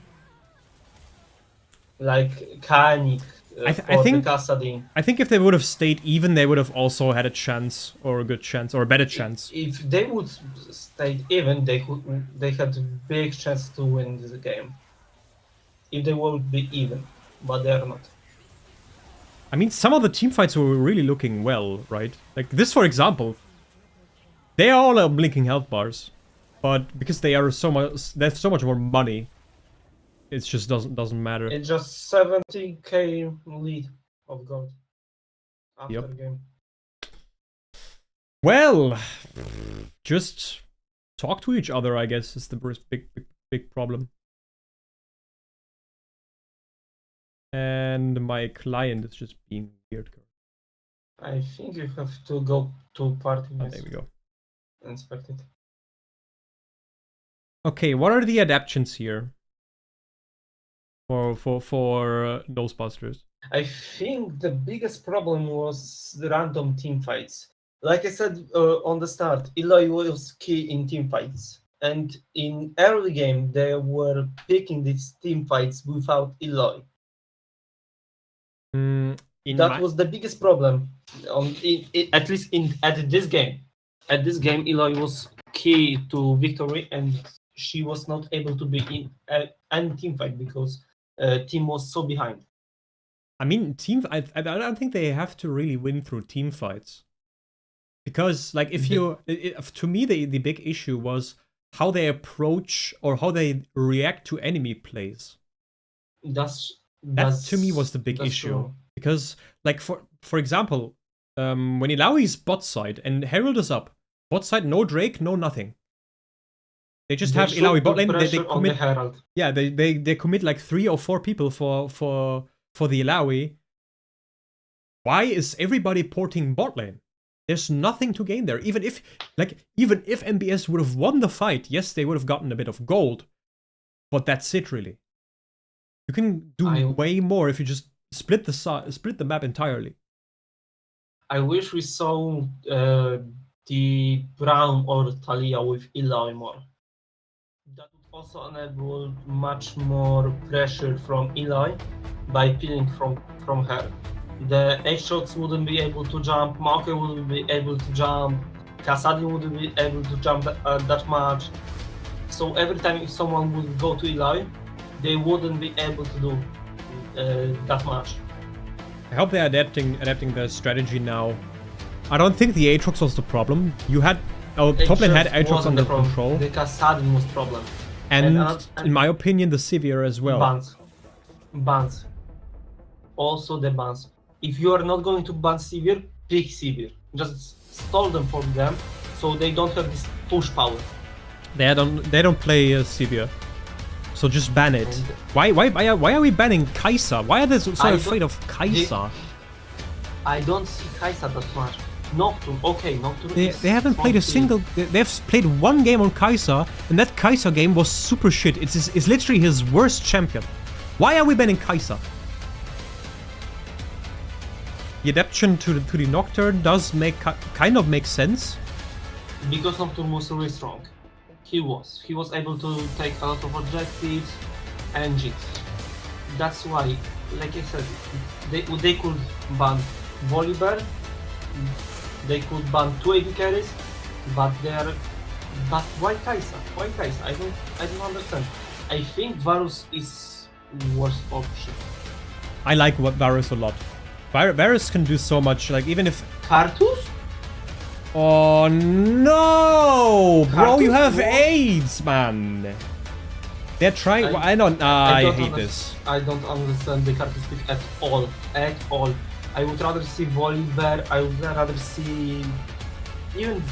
Like Kanik I think if they would have stayed even, they would have also had a chance, or a good chance, or a better chance. If they would stay even, they had a big chance to win this game. If they would be even, but they are not. I mean, some of the team fights were really looking well, right? Like this, for example. They are all blinking health bars, but because they are so much more money. It just doesn't matter. It's just 70k lead of gold after the game. Well, just talk to each other, I guess, is the big problem. And my client is just being weird. I think you have to go to party. Oh, there we go. Inspect it. Okay, what are the adaptions here? For Nosebusters. I think the biggest problem was the random team fights. Like I said on the start, Illaoi was key in team fights. And in early game, they were picking these team fights without Illaoi. That was the biggest problem, at least at this game. At this game, Illaoi was key to victory, and she was not able to be in any team fight because team was so behind. I mean, I don't think they have to really win through team fights, because like to me the big issue was how they approach or how they react to enemy plays. That to me was the big issue. True. Because like for example, when Illaoi's bot side and Herald is up, bot side no Drake, no nothing. They just have Illaoi bot lane. They commit. Yeah, they commit like 3 or 4 people for the Illaoi. Why is everybody porting bot lane? There's nothing to gain there. Even if MBS would have won the fight, yes, they would have gotten a bit of gold, but that's it really. You can do way more if you just split the map entirely. I wish we saw the Brown or Talia with Illaoi more. That would also enable much more pressure from Illaoi by peeling from her. The H-Shots wouldn't be able to jump, Maokai wouldn't be able to jump, Kassadin wouldn't be able to jump that much. So every time if someone would go to Illaoi, they wouldn't be able to do that much. I hope they're adapting their strategy now. I don't think the Aatrox was the problem. You had top lane had Aatrox under control. The Kassadin was problem. And in my opinion, the Sivir as well. Bans. Also the bans. If you are not going to ban Sivir, pick Sivir. Just stall them for them, so they don't have this push power. They don't play Sivir, so just ban it. Why are we banning Kai'Sa? Why are they so afraid of Kai'Sa? I don't see Kai'Sa that much. Nocturne, okay, Nocturne. They haven't played a single. They've played one game on Kai'Sa, and that Kai'Sa game was super shit. It's literally his worst champion. Why are we banning Kai'Sa? The adaptation to the Nocturne does kind of make sense. Because Nocturne was really strong. He was able to take a lot of objectives and Jinx. That's why, like I said, they could ban Volibear. They could ban 2 AD carries, but why Kai'Sa? Why Kai'Sa? I don't understand. I think Varus is worst option. I like Varus a lot. Varus can do so much. Like even if Karthus? Oh no, bro! You have what? AIDS, man. They're trying. I hate this. I don't understand the Karthus pick at all. At all. I would rather see Volibear, I would rather see even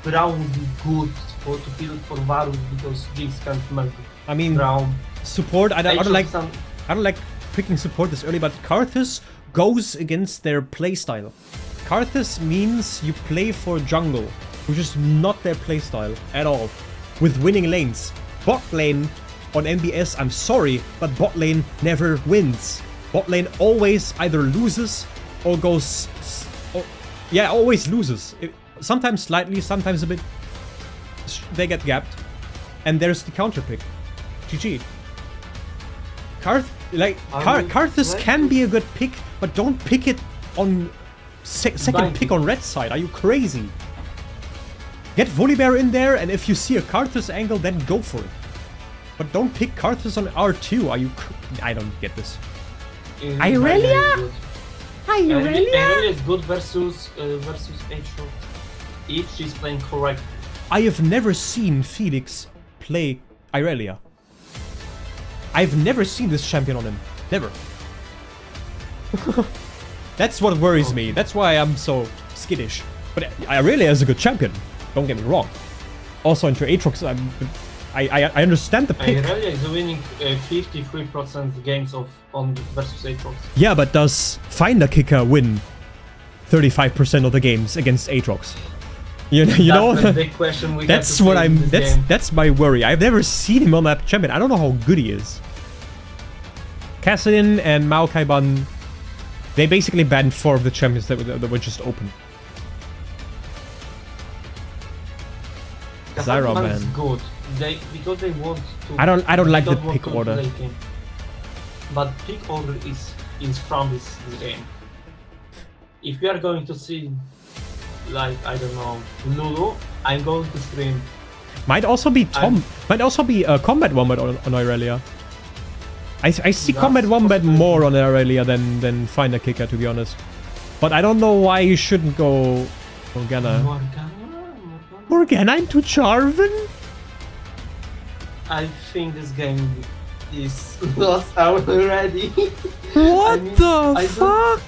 Brown be good to build for Varus because Jinx can't melt. I mean, Brown. Support, I don't like picking support this early, but Karthus goes against their playstyle. Karthus means you play for jungle, which is not their playstyle at all, with winning lanes. Bot lane on MBS, I'm sorry, but bot lane never wins. Bot lane always either loses or goes... always loses. Sometimes slightly, sometimes a bit... They get gapped. And there's the counter pick. GG. Karthus can be a good pick, but don't pick it on... second pick on red side. Are you crazy? Get Volibear in there, and if you see a Karthus angle, then go for it. But don't pick Karthus on R2. Are you... I don't get this. Irelia? Irelia is good versus Aatrox if she's playing correct. I have never seen Felix play Irelia. I've never seen this champion on him. Never. That's what worries me. That's why I'm so skittish. But Irelia is a good champion. Don't get me wrong. Also into Aatrox, I understand the pick. Irelia is winning 53% games on versus Aatrox. Yeah, but does Finder Kicker win 35% of the games against Aatrox? You know, that's the big question. That's what I'm. That's my worry. I've never seen him on that champion. I don't know how good he is. Kassadin and Maokai Ban, they basically banned 4 of the champions that were just open. Zyra, man. Is good. Because they want to. I don't like the pick order. But pick order is from this game. If we are going to see, like, I don't know, Lulu, I'm going to scream. Might also be Might also be Combat Wombat on Irelia. I see Combat Wombat more on Irelia than Finder Kicker, to be honest. But I don't know why you shouldn't go Morgana. Morgana into Jarvan? I think this game is lost already. What the fuck?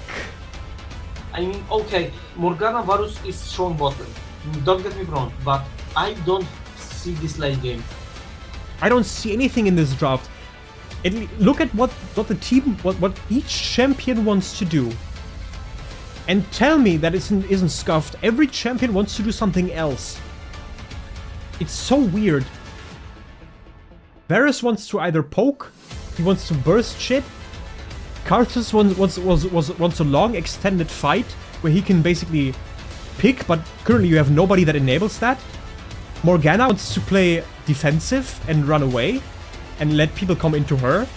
I mean, okay, Morgana Varus is strong bottom. Don't get me wrong, but I don't see this late game. I don't see anything in this draft. Look at what the team, what each champion wants to do, and tell me that isn't scuffed. Every champion wants to do something else. It's so weird. Varus wants to either poke, he wants to burst shit. Karthus wants a long extended fight where he can basically pick, but currently you have nobody that enables that. Morgana wants to play defensive and run away and let people come into her.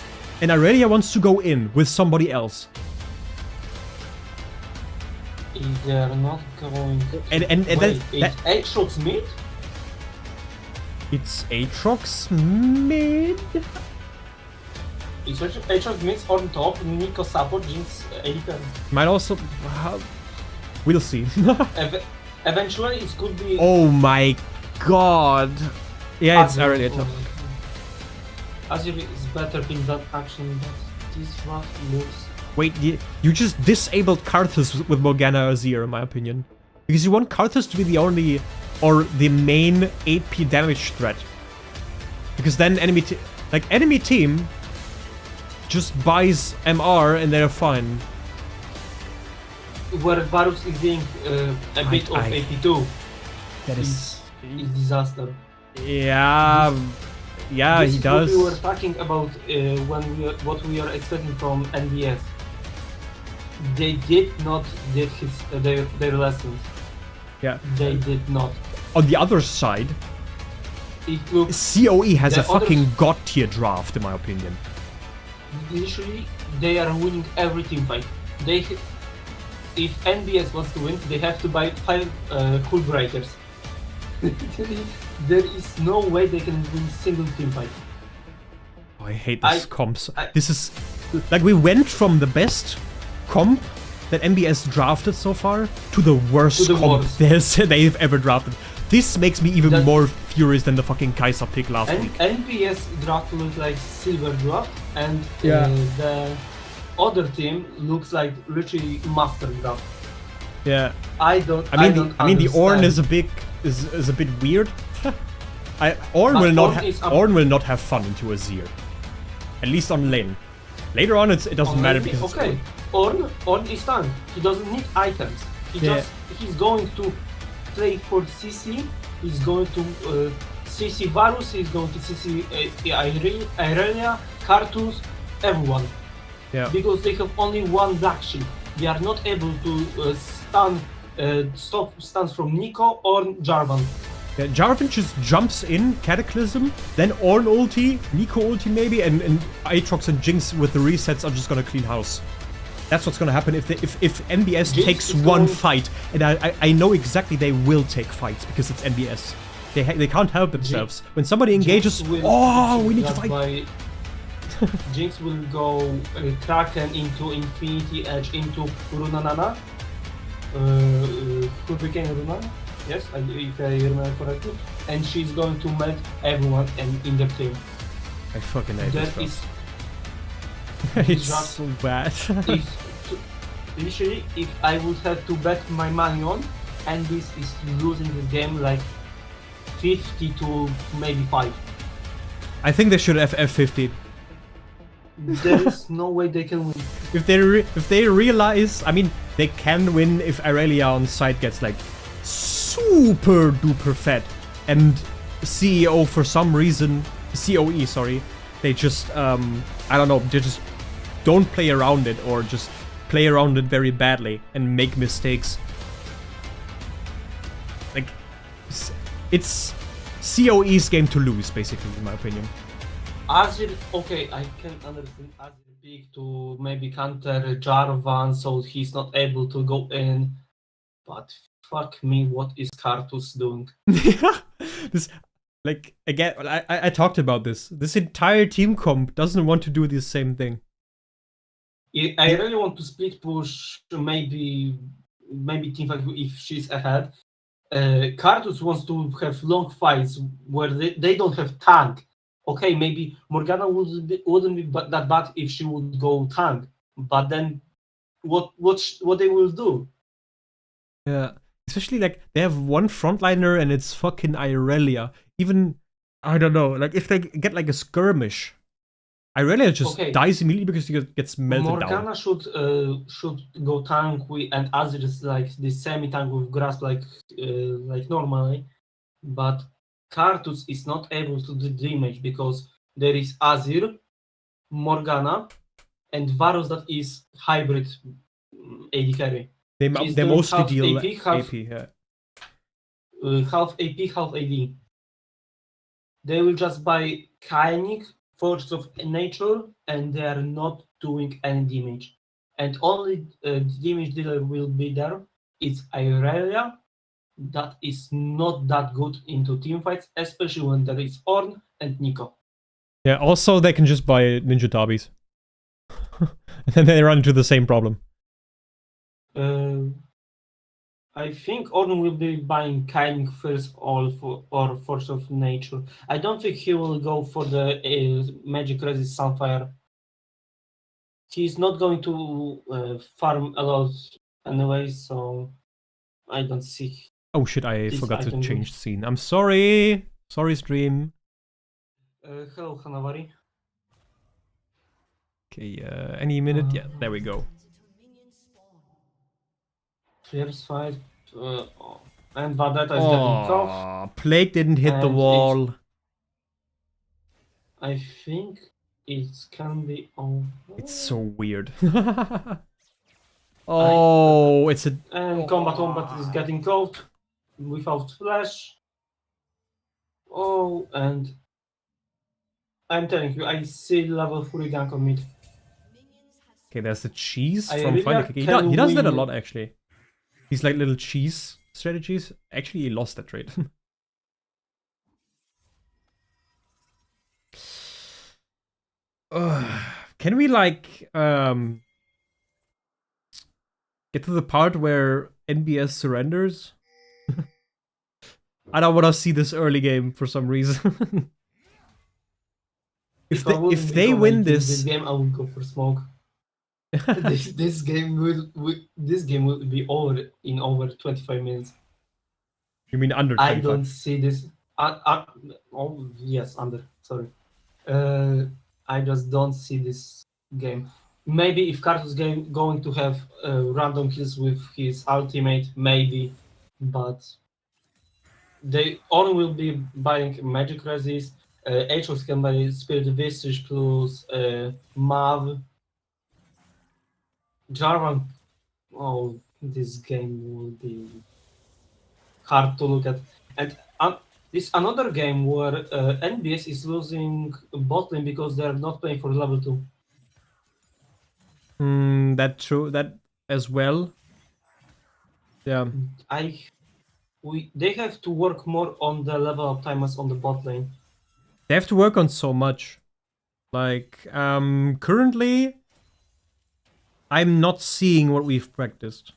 And Irelia wants to go in with somebody else. If they're not going to... And wait, is Aatrox mid? It's Aatrox mid? It's Aatrox mid on top, Nico support, Jinx AD. Might also... we'll see. Eventually it could be... Oh my god. Yeah, it's Irelia top. Azir is better in that action, but this draft looks... Wait, you just disabled Karthus with Morgana Azir, in my opinion. Because you want Karthus to be the only, or the main 8p damage threat. Because then enemy team just buys MR and they're fine. Where Varus is being a bit of AP2. That is disaster. Yeah, yeah, this he is does. What we were talking about what we are expecting from NBS. They did not did their lessons. Yeah, they did not. On the other side, COE has a fucking god tier draft, in my opinion. Literally, they are winning every team fight. If NBS wants to win, they have to buy 5 cool breakers. There is no way they can win single team fight. Oh, I hate this comps. This is like we went from the best comp that NBS drafted so far to the worst comp they've ever drafted. This makes me even more furious than the fucking Kai'Sa pick last week. NBS draft looks like silver draft, and the other team looks like literally master draft. Yeah. I mean the Ornn is a bit weird. Ornn will not have fun into Azir. At least on lane. Later on it doesn't matter because okay. Ornn is tank. He doesn't need items. He's going to play for CC. He's going to CC Varus. He's going to CC Irelia, Karthus, everyone. Yeah. Because they have only one black shield. They are not able to stop stuns from Neeko or Jarvan. Yeah, Jarvan just jumps in, Cataclysm, then Ornn ulti, Neeko ulti maybe, and Aatrox and Jinx with the resets are just gonna clean house. That's what's gonna happen if NBS Jinx takes one fight, and I know exactly they will take fights because it's NBS. They can't help themselves. When somebody engages, we need to fight. Jinx will go Kraken into Infinity Edge into Runanana. Who became Runana? Yes, if I remember correctly. And she's going to melt everyone in the team. I fucking hate this. It's so bad. Literally, if I would have to bet my money on, and this is losing this game like 50 to maybe 5. I think they should have F50. There is no way they can win. If they realize, I mean, they can win if Irelia on side gets like super duper fed, and CEO for some reason, COE, sorry, they just I don't know, they just don't play around it, or just play around it very badly and make mistakes. Like, it's COE's game to lose, basically, in my opinion. Azir, okay, I can understand Azir big to maybe counter Jarvan, so he's not able to go in. But fuck me, what is Karthus doing? This, like, again, I talked about this. This entire team comp doesn't want to do the same thing. I really want to split push, maybe teamfight if she's ahead. Karthus wants to have long fights where they don't have tank. Okay, maybe Morgana wouldn't be that bad if she would go tank, but then what they will do? Yeah, especially like they have one frontliner and it's fucking Irelia. Even I don't know, like if they get like a skirmish, Irelia just dies immediately because he gets melted down. Morgana should go tank and Azir is like the semi tank with grasp like normally, but Karthus is not able to do damage because there is Azir, Morgana, and Varus that is hybrid AD carry. They mostly deal AP, yeah. Half AP, half AD. They will just buy Kainic, Force of Nature, and they are not doing any damage. And only damage dealer will be there. It's Irelia. That is not that good into teamfights, especially when there is Ornn and Neeko. Yeah, also they can just buy Ninja Tabis. And then they run into the same problem. I think Orn will be buying Kyling first or Force of Nature. I don't think he will go for the Magic Resist Sunfire. He's not going to farm a lot anyway, so I don't see. Oh shit, I This forgot to item change scene. I'm sorry. Sorry, stream. Hello, Hanavari. Okay, any minute? Yeah, there we go. Fierce fight. And Vadetta is getting tough. Oh, Plague didn't hit the And wall. I think it can be over. It's so weird. Oh, it's a... And Combat Wombat is getting caught without flash. Oh, and I'm telling you, I see level 3 gank on mid. Okay, there's the cheese I from really Final Kick. He does that a win. lot, actually. These like little cheese strategies. Actually, he lost that trade. Can we like get to the part where NBS surrenders? I don't want to see this early game for some reason. if they win this game, I will go for smoke. this game will be over in over 25 minutes. You mean under 25? I don't see this. Oh yes, under. Sorry. I just don't see this game. Maybe if Kartus game going to have random kills with his ultimate, maybe, but they all will be buying Magic Resist. Aatrox can buy Spirit Visage plus Mav. Jarvan. Oh, this game will be hard to look at. And this another game where NBS is losing bot lane because they are not playing for level 2. That true. That as well. Yeah. They have to work more on the level of timers on the bot lane. They have to work on so much. Like, currently, I'm not seeing what we've practiced.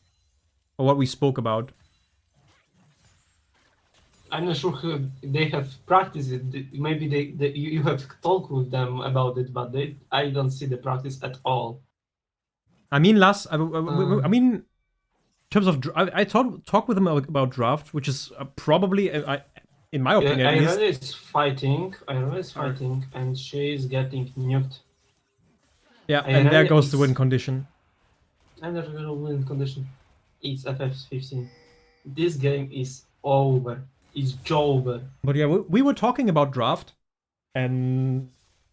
Or what we spoke about. I'm not sure who they have practiced it. Maybe you have talked with them about it, but I don't see the practice at all. I mean, I mean, in terms of, I talked with them about draft, which is probably, in my opinion, at least. Irelia is fighting. And she is getting nuked. Yeah, and there goes the win condition. And there's a win condition. It's FF15. This game is over. It's over. But yeah, we were talking about draft and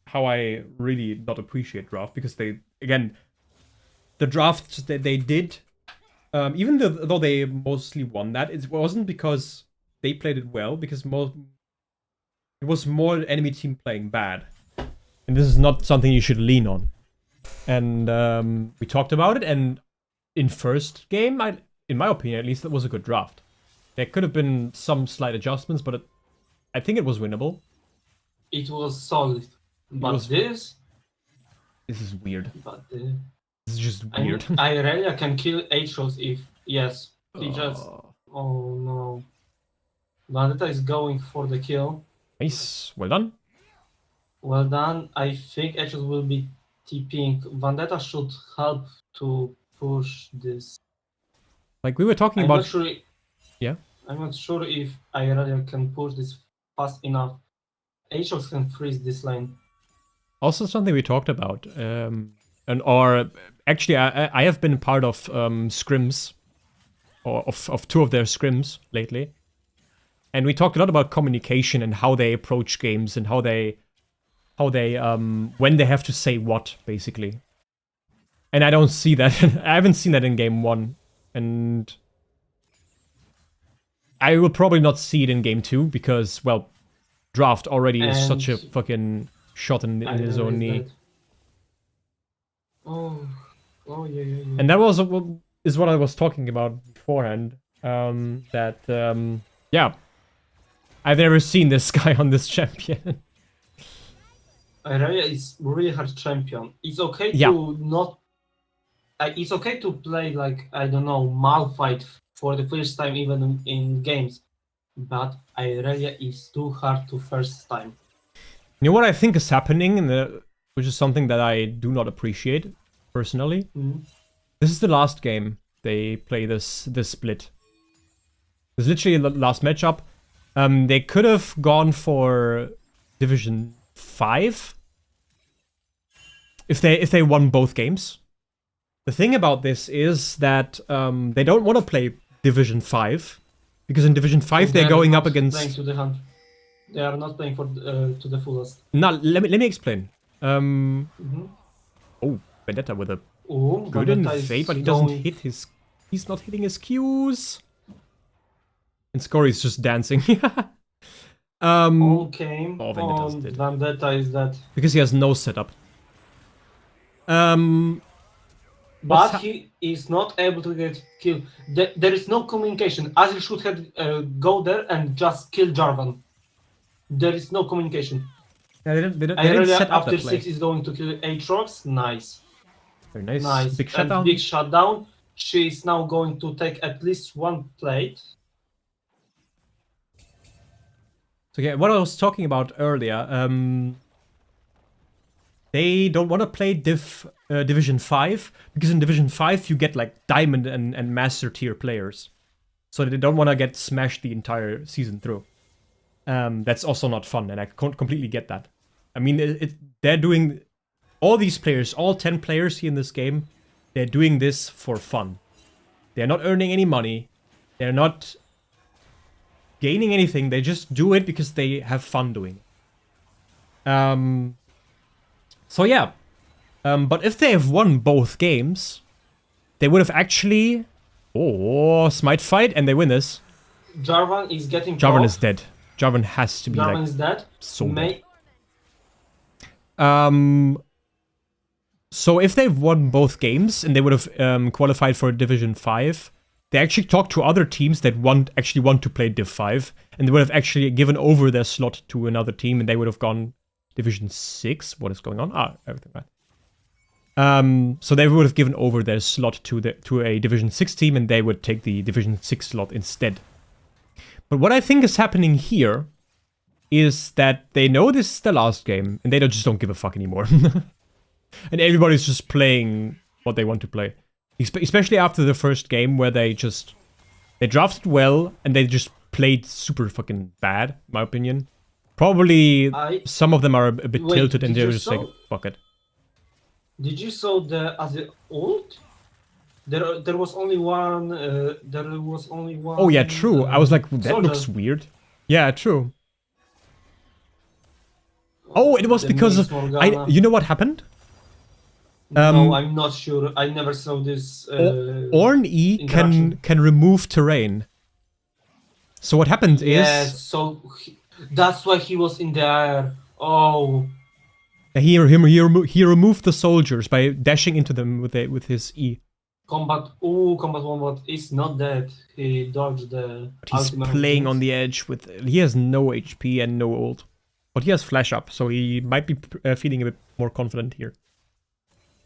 how I really not appreciate draft because they, again, the drafts that they did, even though they mostly won that, it wasn't because they played it well, because it was more enemy team playing bad. And this is not something you should lean on. And we talked about it, and in first game, in my opinion at least, that was a good draft. There could have been some slight adjustments, but I think it was winnable. It was solid. But this is weird. But this is just weird. Irelia can kill Aatrox if yes. He just oh no. Vandetta is going for the kill. Nice. Well done. Well done. I think Aatrox will be TPing. Vandetta should help to push this. Like we were talking about. Not sure. Yeah. I'm not sure if Irelia can push this fast enough. Aatrox can freeze this lane. Also, something we talked about, actually, I have been part of scrims, or of 2 of their scrims lately, and we talked a lot about communication and how they approach games and how they when they have to say what, basically. And I don't see that. I haven't seen that in game 1, and I will probably not see it in game 2 because, well, draft already is such a fucking shot in his own knee. That. Oh yeah. And that is what I was talking about beforehand. Yeah, I've never seen this guy on this champion. Irelia is really hard champion. It's okay to not. It's okay to play like I don't know Malphite for the first time even in games. But Irelia is too hard to first time. You know what I think is happening, which is something that I do not appreciate, personally? This is the last game they play this split. It's literally the last matchup. They could have gone for Division 5 if they won both games. The thing about this is that they don't want to play Division 5 because in Division 5 they're going up against. They are not playing for to the fullest. No, let me explain. Oh, Vendetta with a good invade, but he doesn't hit his. He's not hitting his Qs. And Scory's just dancing. Okay. Oh, Vendetta's dead. Vendetta is dead. Because he has no setup. But he is not able to get killed. There is no communication. Azir should have go there and just kill Jarvan. There is no communication. Yeah, they didn't set up after that play. 6 is going to kill Aatrox. Nice. Very nice. Nice. Big And shutdown. big shutdown. She is now going to take at least one plate. So yeah, what I was talking about earlier, they don't want to play Division 5, because in Division 5 you get like Diamond and Master tier players. So they don't want to get smashed the entire season through. That's also not fun, and I completely get that. I mean, they're doing... All these players, all 10 players here in this game, they're doing this for fun. They're not earning any money. They're not gaining anything. They just do it because they have fun doing it. So yeah. But if they have won both games, they would have actually... Oh, Smite fight, and they win this. Jarvan is getting Jarvan is dead. Jarvan has to be Jarvan like... is dead. So dead. So if they've won both games and they would have qualified for Division 5, they actually talked to other teams that actually want to play Div 5, and they would have actually given over their slot to another team, and they would have gone Division 6. What is going on? Ah, everything right. So they would have given over their slot to a Division 6 team, and they would take the Division 6 slot instead. But what I think is happening here is that they know this is the last game, and they just don't give a fuck anymore. And everybody's just playing what they want to play. Especially after the first game, where they drafted well, and they just played super fucking bad, in my opinion. Probably some of them are a bit tilted, and they're just like, fuck it. Did you saw the ult? There was only one. There was only one. Oh yeah, true. I was like, that soldier. looks weird. Yeah, true. Oh, it was because of, you know what happened? No, I'm not sure. I never saw this. Ornn E can remove terrain. So what happened is... Yes, so that's why he was in the air. Oh. He removed the soldiers by dashing into them with his E. Combat Wombat is not dead. He dodged the... But he's playing on the edge with... He has no HP and no ult. But he has flash up, so he might be feeling a bit more confident here.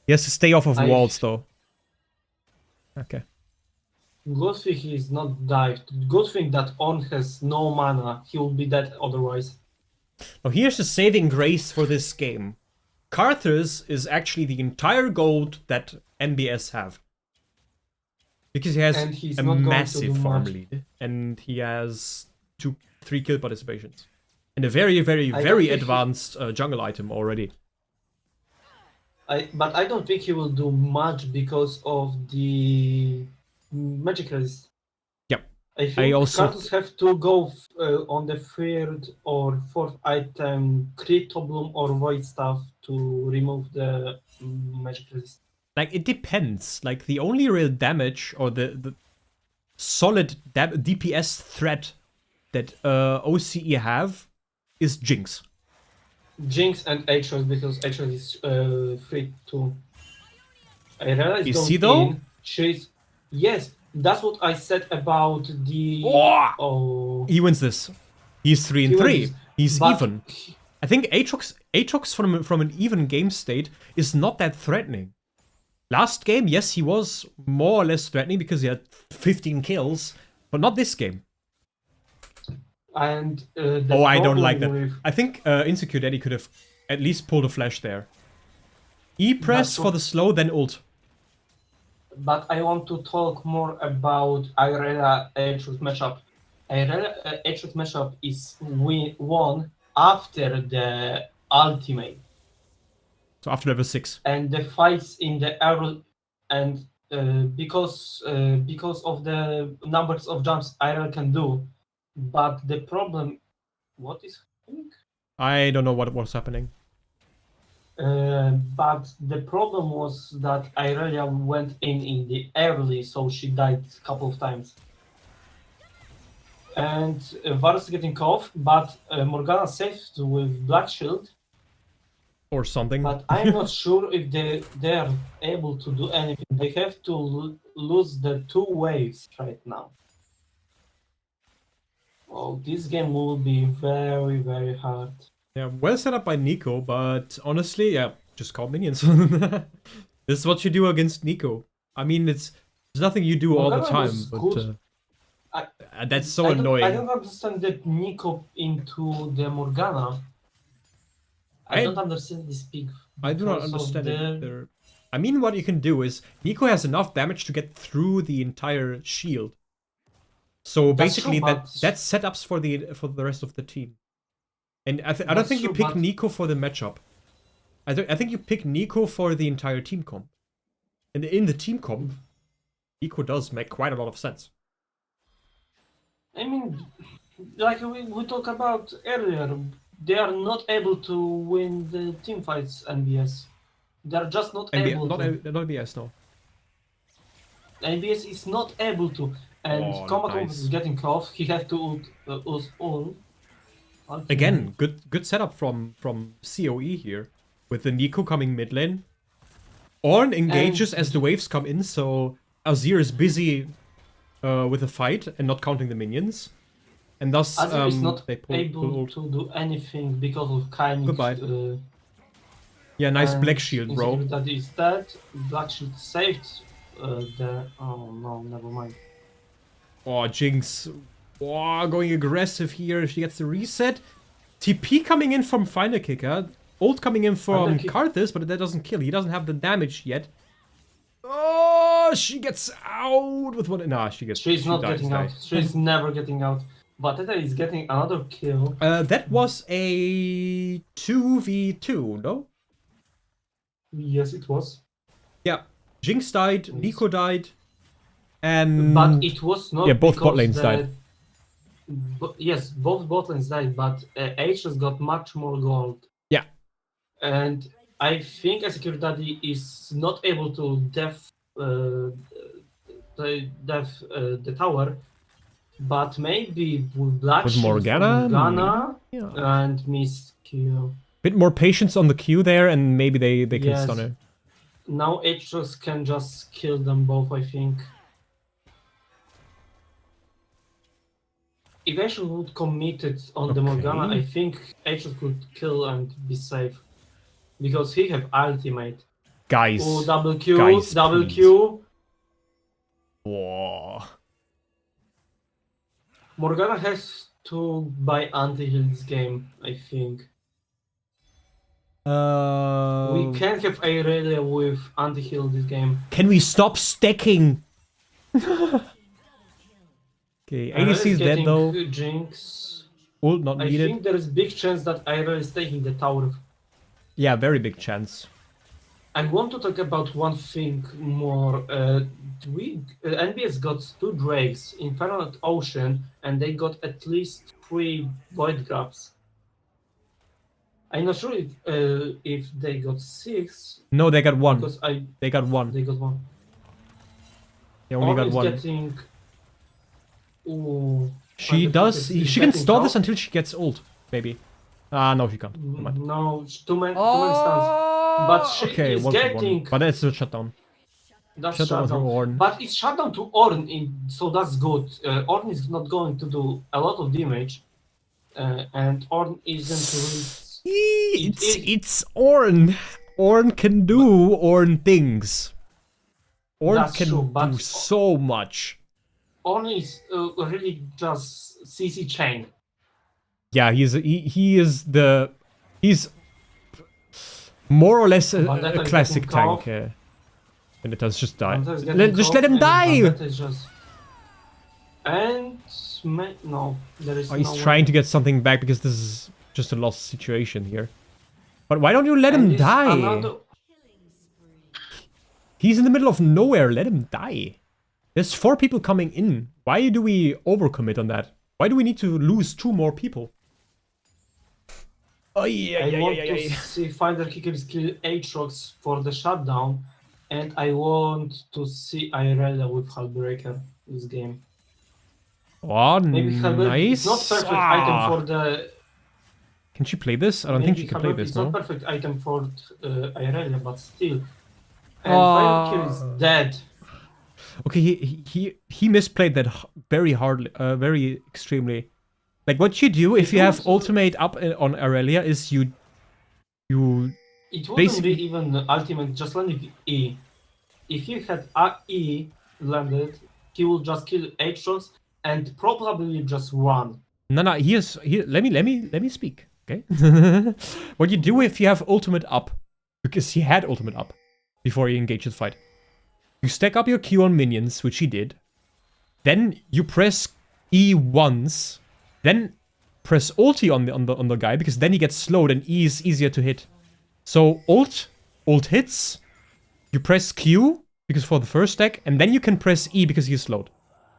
He has to stay off of walls, though. Okay. Good thing he is not dived. Good thing that Ornn has no mana. He will be dead otherwise. Now here's the saving grace for this game. Karthus is actually the entire gold that NBS have. Because he has a massive farm lead. And he has 3 kill participations. And a very, very, very advanced jungle item already. But I don't think he will do much because of the magic resist. Yep. I think Karthus have to go on the 3rd or 4th item, Crypto Bloom or Void Staff to remove the magic resist. Like, it depends. Like, the only real damage or the solid DPS threat that OCE have is Jinx. Jinx and Aatrox, because Aatrox is free too. I realized you see though? Yes, that's what I said about the... Oh! He wins this. He's 3-3. He's even. I think Aatrox from an even game state is not that threatening. Last game, yes, he was more or less threatening because he had 15 kills, but not this game. And Oh, I don't like that. with... I think Insecure Daddy could have at least pulled a flash there. E-press for the slow, then ult. But I want to talk more about Irelia H-Root matchup. Irelia H-Root matchup is won after the ultimate. So after level 6. And the fights in the early... And because of the numbers of jumps Irelia can do. But the problem... What is happening? I don't know what was happening. But the problem was that Irelia went in the early, so she died a couple of times. And Varus getting off, but Morgana saved with Black Shield. Or something. But I'm not sure if they are able to do anything. They have to lose the 2 waves right now. Oh, this game will be very, very hard. Yeah, well set up by Nico, but honestly, yeah, just call minions. This is what you do against Nico. I mean, there's nothing you do all the time, but that's so annoying. I don't understand that Nico into the Morgana. I don't understand this pick. I do not understand it either. I mean, what you can do is, Nico has enough damage to get through the entire shield. So basically, that's setups for the rest of the team. And I don't think you pick Nico for the matchup. I think you pick Nico for the entire team comp. And in the team comp, Nico does make quite a lot of sense. I mean, like we talked about earlier, they are not able to win the team fights NBS. They are just not able to. Not NBS, no. NBS is not able to. And Combat is getting off. He has to ult. Again, good setup from COE here, with the Nico coming mid lane. Ornn engages as the waves come in, so Azir is busy with the fight and not counting the minions, and thus Azir is not they able to do anything because of Keex. Goodbye. Yeah, nice Black Shield, bro. That is dead. Black Shield saved the... Oh no, never mind. Oh, Jinx. Oh, going aggressive here. She gets the reset. TP coming in from Final Kicker. Ult coming in from Karthus, but that doesn't kill. He doesn't have the damage yet. Oh, she gets out with one. Nah, She's not getting out. She's never getting out. But Teta is getting another kill. That was a 2v2, no? Yes, it was. Yeah. Jinx died, Nico died, and... But it was not. Yeah, both bot lanes died. Yes, both bot lanes died, but H has got much more gold. Yeah. And I think Security Daddy is not able to def the tower, but maybe with Black Shield, Morgana yeah. And Miss Q. Bit more patience on the Q there, and maybe they can stun her. Now Atrox can just kill them both, I think. If Atrox would commit it on the Morgana, I think Atrox could kill and be safe. Because he have ultimate. Guys. Oh, double Q, double Q. Whoa. Morgana has to buy anti-heal this game, I think. We can't have Irelia with anti-heal this game. Can we stop stacking? Okay, ADC is dead though. Jinx. Ult not needed. I think there is big chance that Irelia is taking the tower. Yeah, very big chance. I want to talk about one thing more. NBS got 2 Drakes, Inferno and Ocean, and they got at least 3 Void Grabs. I'm not sure if they got 6. No, they got 1. Because they got 1. They got 1. They only got 1. Getting... Ooh, she can stall this until she gets ult, maybe. No, she can't. No, too many stuns. But she is getting... But that's a shutdown. That's shutdown. But it's shutdown to Ornn, so that's good. Ornn is not going to do a lot of damage. And Ornn isn't really... It's Ornn. Ornn can do Ornn things. Ornn That's can true, but do so much. Ornn is really just CC chain. Yeah, he's more or less a Vendetta is classic getting tank. off. And it does just die. Vendetta is getting Just off, let him and die! Vendetta is just... And... No, there is Oh, no he's way. trying to get something back because this is just a lost situation here. But why don't you let him And this die? another... He's in the middle of nowhere. Let him die. There's 4 people coming in. Why do we overcommit on that? Why do we need to lose 2 more people? Oh, yeah, I want to see Finder Kickers kill Aatrox for the shutdown, and I want to see Irela with Hullbreaker this game. Oh, Maybe Hullbreaker nice. is not perfect item for the... Can she play this? I don't think she can play this, It's no? not perfect item for Irela, but still. And Fire Kill is dead. Okay, he misplayed that very hardly, very extremely. Like what you do if you have ultimate up on Aurelia is you It wouldn't basically be even ultimate just landing E. If you had E landed, he will just kill Aatrox and probably just run. no let me speak, okay? What you do if you have ultimate up, because he had ultimate up before he engaged the fight. You stack up your Q on minions, which he did. Then you press E once. Then press ulti on the guy, because then he gets slowed and E is easier to hit. So ult hits. You press Q because for the first stack, and then you can press E because he's slowed.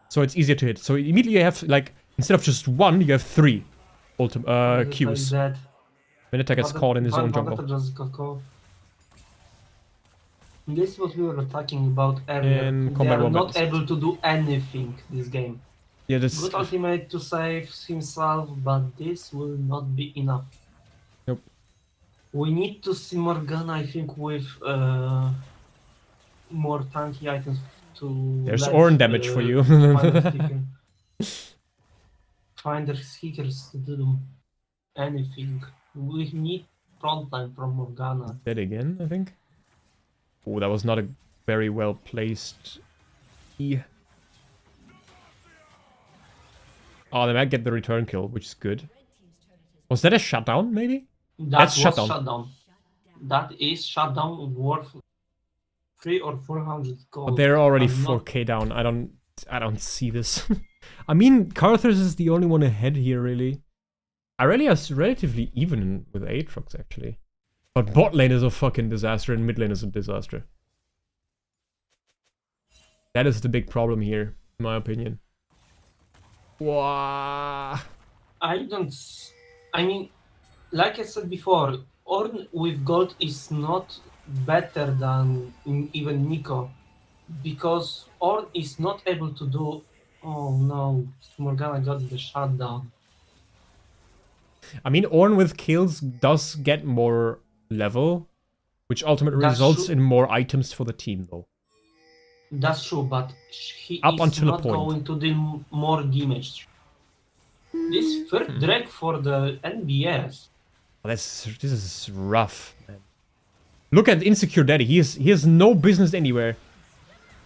So it's easier to hit. So immediately you have, like, instead of just 1, you have 3 Qs. Vendetta gets caught in his own jungle. Just got caught. This is what we were talking about earlier. And They are not battles. able to do anything this game. Yeah, that's Good ultimate to save himself, but this will not be enough. Nope. We need to see Morgana, I think, with more tanky items to... There's let, Ornn damage for you. Finder Seekers to do anything. We need frontline from Morgana. Dead again, I think. Oh, that was not a very well placed E. Oh, they might get the return kill, which is good. Was that a shutdown, maybe? That's shutdown. Shutdown. That is shutdown worth 300 or 400 gold. But they're already I'm not- 4k down. I don't see this. I mean, Carthus is the only one ahead here, really. Aurelia's relatively even with Aatrox, actually. But bot lane is a fucking disaster and mid lane is a disaster. That is the big problem here, in my opinion. Wow. I mean, like I said before, Ornn with gold is not better than even Nico. Because Ornn is not able to do... Oh no, Morgana got the shutdown. I mean, Ornn with kills does get more level, which ultimately That's results true. in more items for the team, though. That's true, but he Up is until a not point. going to deal more damage. This third drag for the NBS. This is rough, man. Look at Insecure Daddy. He has no business anywhere.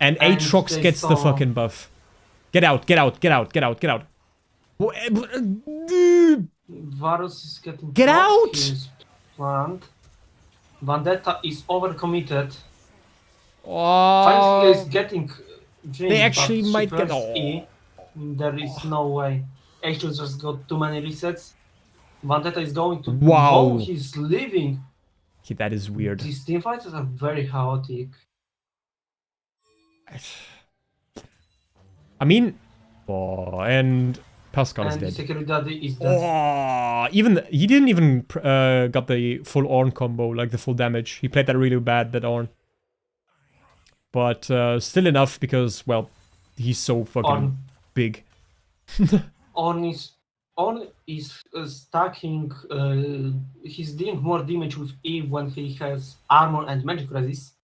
And And Aatrox they gets the saw- fucking buff. Get out, get out, get out, get out, get out. Varus is getting Get caught, out! he is planned. Vendetta is overcommitted. Finally is Oh, getting Jin, They actually but she might get- pressed E. There is no way. Aatrox just got too many resets. Vendetta is going to... Wow. Oh, he's leaving. okay, that is weird. These teamfights are very chaotic. I mean, oh, and Pascal is And dead. Security Daddy is dead. Oh, he didn't even got the full Ornn combo, like the full damage. He played that really bad, that Ornn. But still enough because, well, he's so fucking Ornn. big. Ornn is stacking. He's dealing more damage with E when he has armor and magic resist.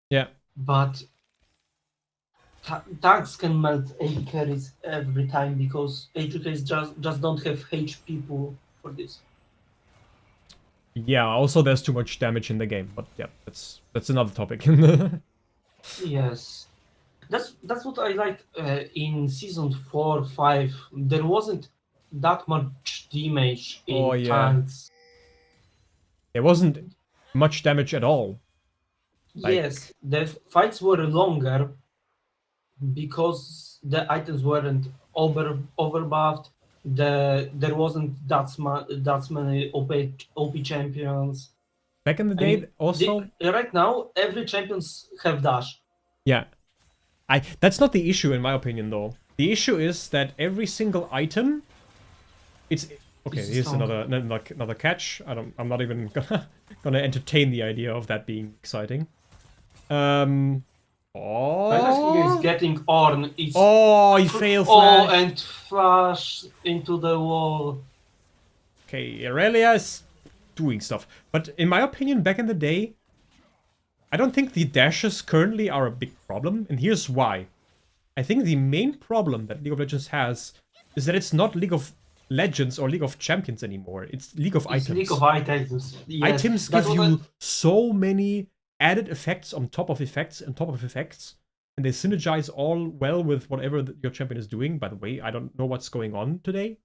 Yeah. But tanks can melt AD carries every time because AD carries just don't have HP pool for this. Yeah, also there's too much damage in the game, but yeah, that's another topic. Yes. That's what I liked in season 4, 5. There wasn't that much damage Oh in yeah, tanks. there wasn't much damage at all. Yes, Like, the fights were longer because the items weren't overbuffed. There wasn't that many OP champions. back in the I day, mean, also, right now every champions have dash. yeah. That's not the issue in my opinion, though. The issue is that every single item, it's okay. It's Here's strong. another catch. I'm not even gonna entertain the idea of that being exciting. Um. Because he is Oh. getting Orn. It's Oh, he failed oh, flash. and flash into the wall. Okay, Aurelia is doing stuff, but in my opinion, back in the day, I don't think the dashes currently are a big problem, and here's why. I think the main problem that League of Legends has is that it's not League of Legends or League of Champions anymore. It's League of It's League of Items. Items. Yes, Items that give was you so many added effects on top of effects on top of effects, and they synergize all well with whatever your champion is doing. By the way, I don't know what's going on today.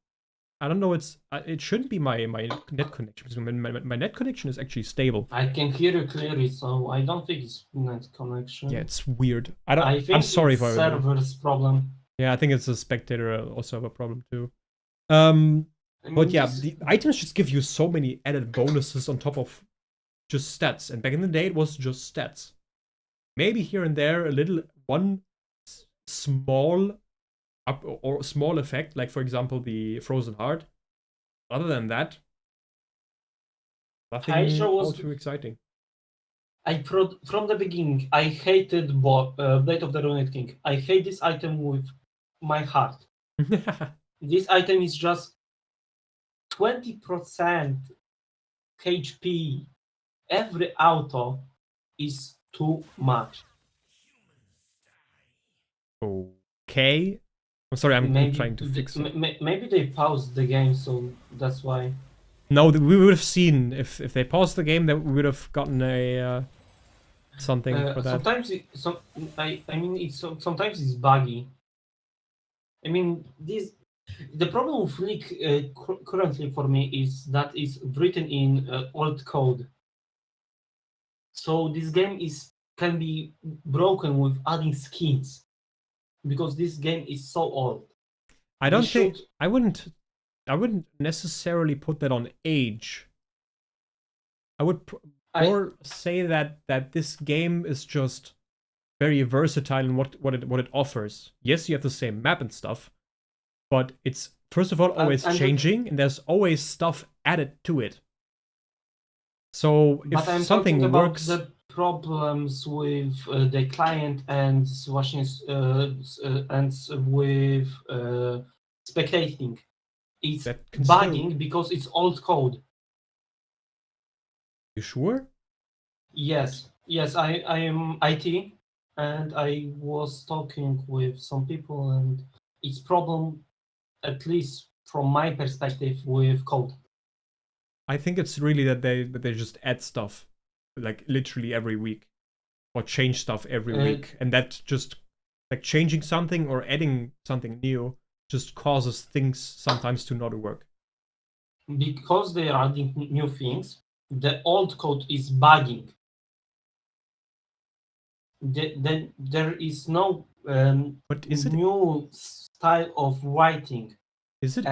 I don't know. It shouldn't be my net connection because my net connection is actually stable. I can hear you clearly, so I don't think it's net connection. Yeah, it's weird. I think I'm sorry it's for server's problem. Yeah, I think it's a spectator or server problem too. I But mean, yeah, the items just give you so many added bonuses on top of just stats. And back in the day, it was just stats. Maybe here and there a little one small up or small effect, like for example the frozen heart. Other than that, nothing Hydra all was too exciting. from the beginning. I hated Blade of the Ruined King. I hate this item with my heart. This item is just 20% HP. Every auto is too much. Okay. I'm sorry, I'm Maybe trying to fix it. maybe they paused the game, so that's why. No, we would have seen if they paused the game, that we would have gotten a something for that. Sometimes I mean sometimes it's buggy. I mean the problem with League currently for me is that it's written in old code. So this game can be broken with adding skins because this game is so old. I don't think I wouldn't necessarily put that on age. I would more say that this game is just very versatile in what it offers. Yes, you have the same map and stuff, but it's first of all always changing, and there's always stuff added to it. So if but I'm something talking works, about the problems with the client and watching and with spectating. It's bugging because it's old code. You sure? Yes, I am IT, and I was talking with some people, and it's problem, at least from my perspective, with code. I think it's really that they just add stuff, like literally every week, or change stuff every week, and that just like changing something or adding something new just causes things sometimes to not work. Because they are adding new things, the old code is bugging. Then there is no new style of writing. Is it?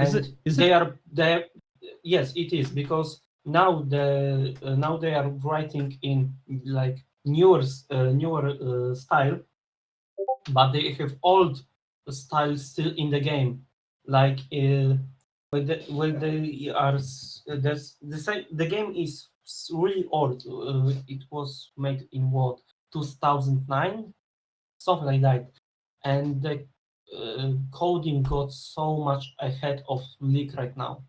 Yes, it is, because now they are writing in like newer style, but they have old style still in the game. Like when they are the game is really old. It was made in what, 2009, something like that, and the coding got so much ahead of League right now.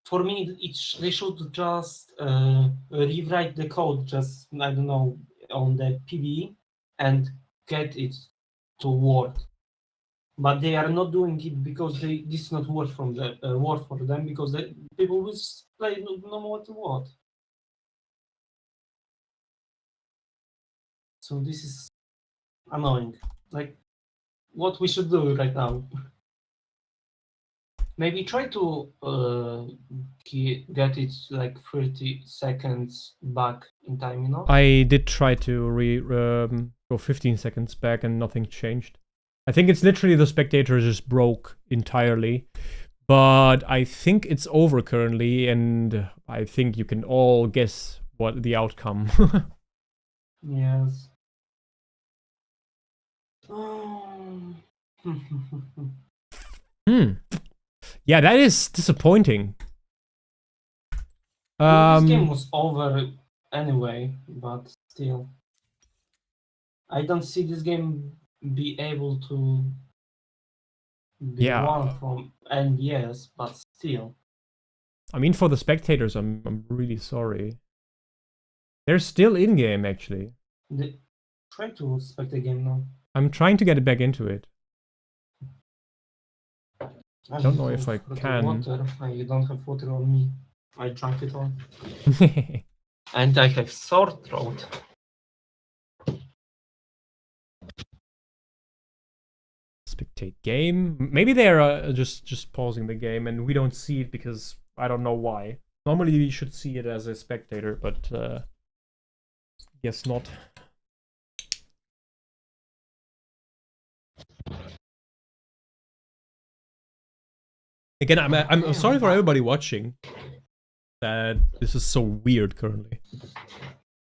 For me, they should just rewrite the code, just I don't know, on the PBE and get it to work. But they are not doing it because this is not work for them, because the people will play no matter what. So this is annoying. Like, what we should do right now? Maybe try to get it like 30 seconds back in time, you know? I did try to go 15 seconds back and nothing changed. I think it's literally the spectator just broke entirely. But I think it's over currently, and I think you can all guess what the outcome. Yes. Yeah, that is disappointing. This game was over anyway, but still. I don't see this game be able to be won from NES, but still. I mean, for the spectators, I'm really sorry. They're still in game, actually. Try to respect the game now. I'm trying to get it back into it. I don't know if I can. Water. You don't have water on me. I drank it all. And I have sore throat. Spectate game. Maybe they're just pausing the game and we don't see it because I don't know why. Normally you should see it as a spectator, but guess not. Again, I'm sorry for everybody watching that this is so weird currently.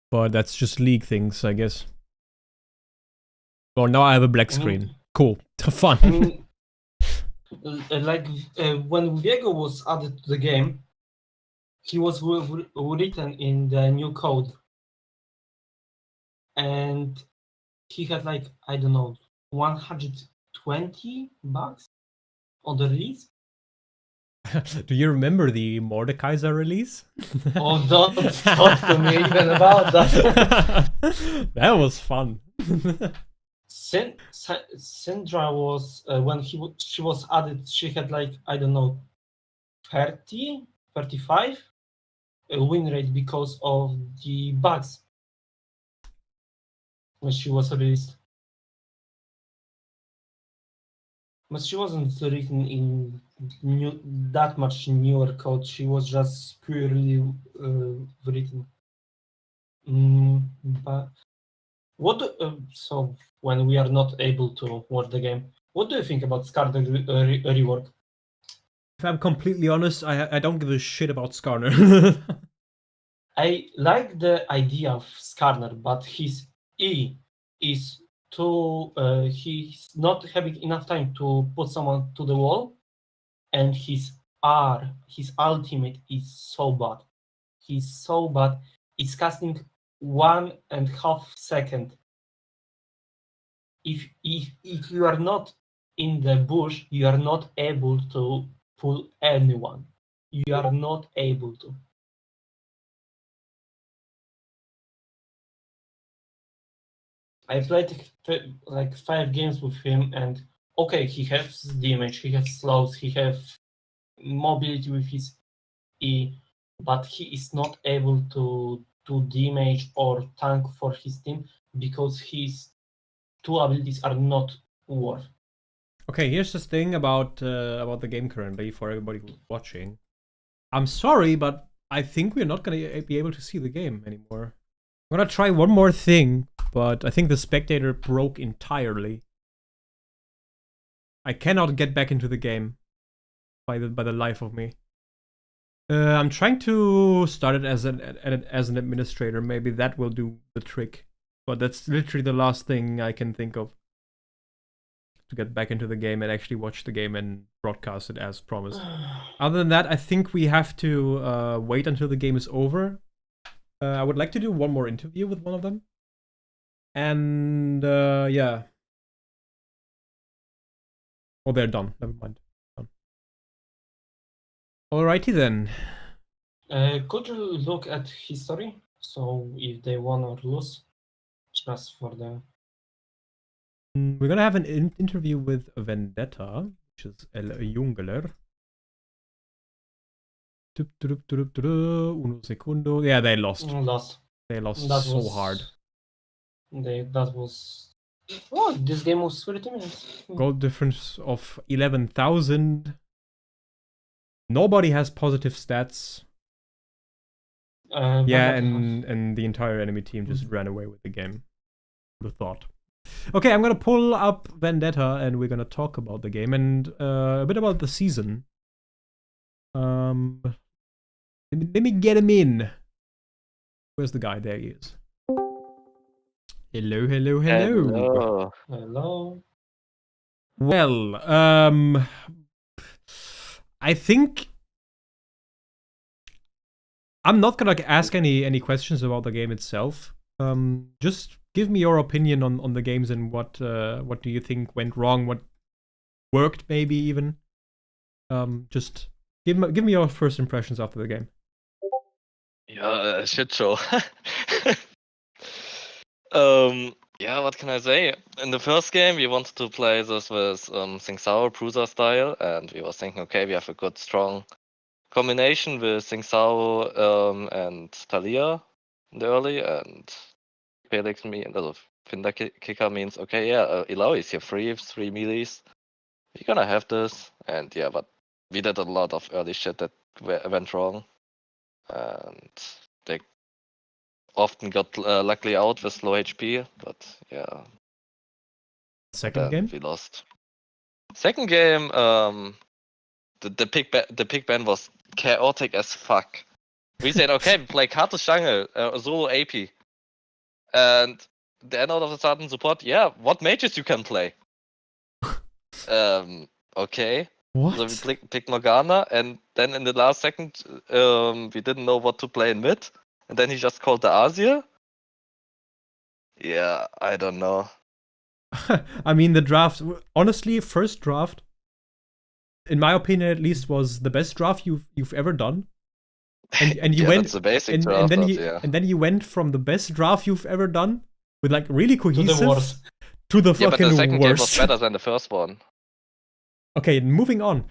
But that's just league things, I guess. Well, now I have a black screen. Cool. Fun. I mean, when Diego was added to the game, he was written in the new code. And he had like, I don't know, 120 bucks on the release. Do you remember the Mordekaiser release? Oh, don't talk to me even about that. That was fun. Syndra was, when she was added, she had like, I don't know, 30, 35 win rate because of the bugs when she was released. But she wasn't written in that much newer code. She was just purely written. But what? So when we are not able to watch the game, what do you think about Skarner rework? If I'm completely honest, I don't give a shit about Skarner. I like the idea of Skarner, but his E is too. He's not having enough time to put someone to the wall, and his R, his ultimate is so bad. He's so bad. It's casting 1.5 seconds. If you are not in the bush, you are not able to pull anyone. You are not able to. I played like 5 games with him, and okay, he has damage, he has slows, he has mobility with his E, but he is not able to do damage or tank for his team because his 2 abilities are not worth. Okay, here's the thing about the game currently for everybody who's watching. I'm sorry, but I think we're not gonna be able to see the game anymore. I'm gonna try one more thing, but I think the spectator broke entirely. I cannot get back into the game by the life of me. I'm trying to start it as an administrator. Maybe that will do the trick. But that's literally the last thing I can think of to get back into the game and actually watch the game and broadcast it as promised. Other than that, I think we have to wait until the game is over. I would like to do one more interview with one of them. And yeah. Oh, they're done. Never mind. Done. Alrighty then. Could you look at history? So if they won or lose, just for the... We're gonna have an interview with Vendetta, which is El Jungler. Uno segundo. Yeah, they lost. Lost. They lost That so was... hard. That was... Oh, this game was 30 minutes. Goal difference of 11,000. Nobody has positive stats. Yeah, and the entire enemy team just ran away with the game. Who'd have thought? Okay, I'm gonna pull up Vendetta and we're gonna talk about the game and a bit about the season. Let me get him in. Where's the guy? There he is. Hello, hello, hello. Hello. Hello. Well, I think I'm not gonna ask any questions about the game itself. Just give me your opinion on the games and what do you think went wrong, what worked maybe even. Just give me your first impressions after the game. Yeah, shit show. Yeah, what can I say? In the first game, we wanted to play this with Sing-Sao Bruiser style, and we were thinking, okay, we have a good, strong combination with Sing-Sao and Talia in the early, and Felix Finder Kicker means, okay, yeah, Eloy is here free, 3 melees. We're gonna have this, and yeah, but we did a lot of early shit that went wrong, and they often got luckily out with low HP, but yeah. Second game? We lost. Second game, the pick ban was chaotic as fuck. We said, okay, we play Kartus jungle, solo AP. And then all of a sudden support, yeah, what mages you can play? Okay. What? So we picked Morgana, and then in the last second, we didn't know what to play in mid. And then he just called the Azir. Yeah, I don't know. I mean, the draft, honestly, first draft, in my opinion at least, was the best draft you've ever done. And you yeah, went that's the basic draft, and then yeah. and then you went from the best draft you've ever done with like really cohesive To the worst. to the Yeah, but fucking the second game was worst. better than the first one. Okay, moving on.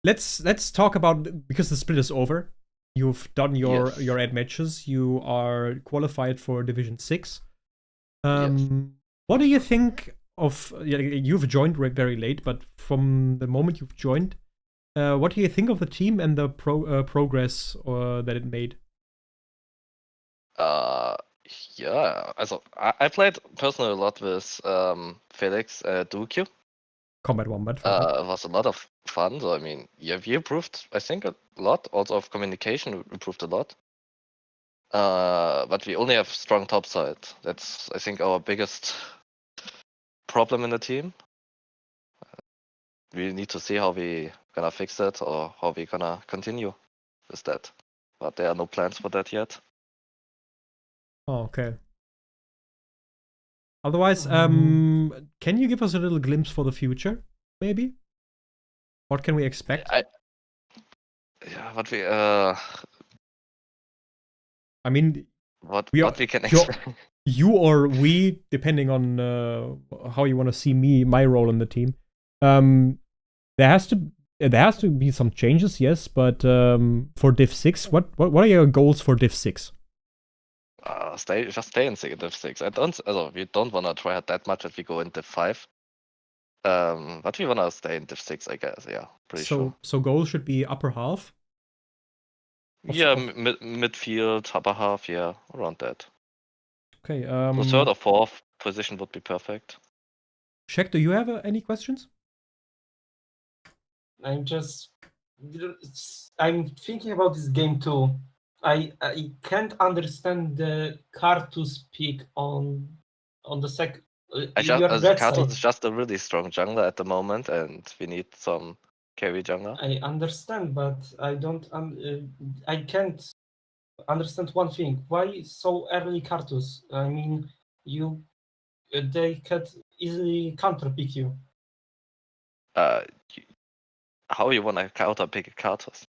Let's talk about, because the split is over. You've done your ad matches. You are qualified for Division 6. Yes. What do you think of? You've joined very late, but from the moment you've joined, what do you think of the team and the progress that it made? Yeah. Also, I played personally a lot with Felix Duque. Combat Wombat. It was a lot of fun. So I mean, yeah, we improved, I think, a lot. Also of communication, we improved a lot. But we only have strong top side. That's, I think, our biggest problem in the team. We need to see how we gonna fix that or how we gonna continue with that. But there are no plans for that yet. Oh, okay. Otherwise, can you give us a little glimpse for the future, maybe? What can we expect? Yeah, what we I mean, what we can expect. You or we, depending on how you want to see my role in the team. There has to be some changes, yes, but for Div 6, what are your goals for Div 6? Just stay in Div 6. We don't wanna try it that much that we go in Div 5. But we wanna stay in Div 6, I guess. Yeah, pretty sure. So goal should be upper half. Yeah, midfield, upper half. Yeah, around that. Okay. The third or fourth position would be perfect. Shek, do you have any questions? I'm thinking about this game too. I can't understand the Kartus pick on the second. Kartus is just a really strong jungler at the moment, and we need some carry jungler. I understand, but I don't. I can't understand one thing. Why so early Kartus? I mean, they could easily counter pick you. How you wanna counter pick a Kartus?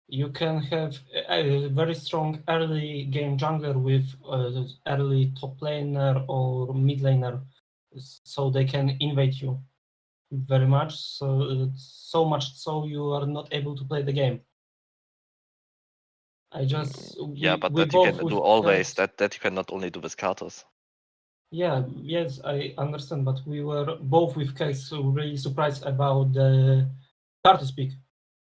You can have a very strong early game jungler with early top laner or mid laner, so they can invade you very much. So much so you are not able to play the game. I just Yeah, but we that you both can do with always. Keex. That you can not only do with Carters. Yeah, yes, I understand, but we were both with Keex really surprised about the Cartus pick.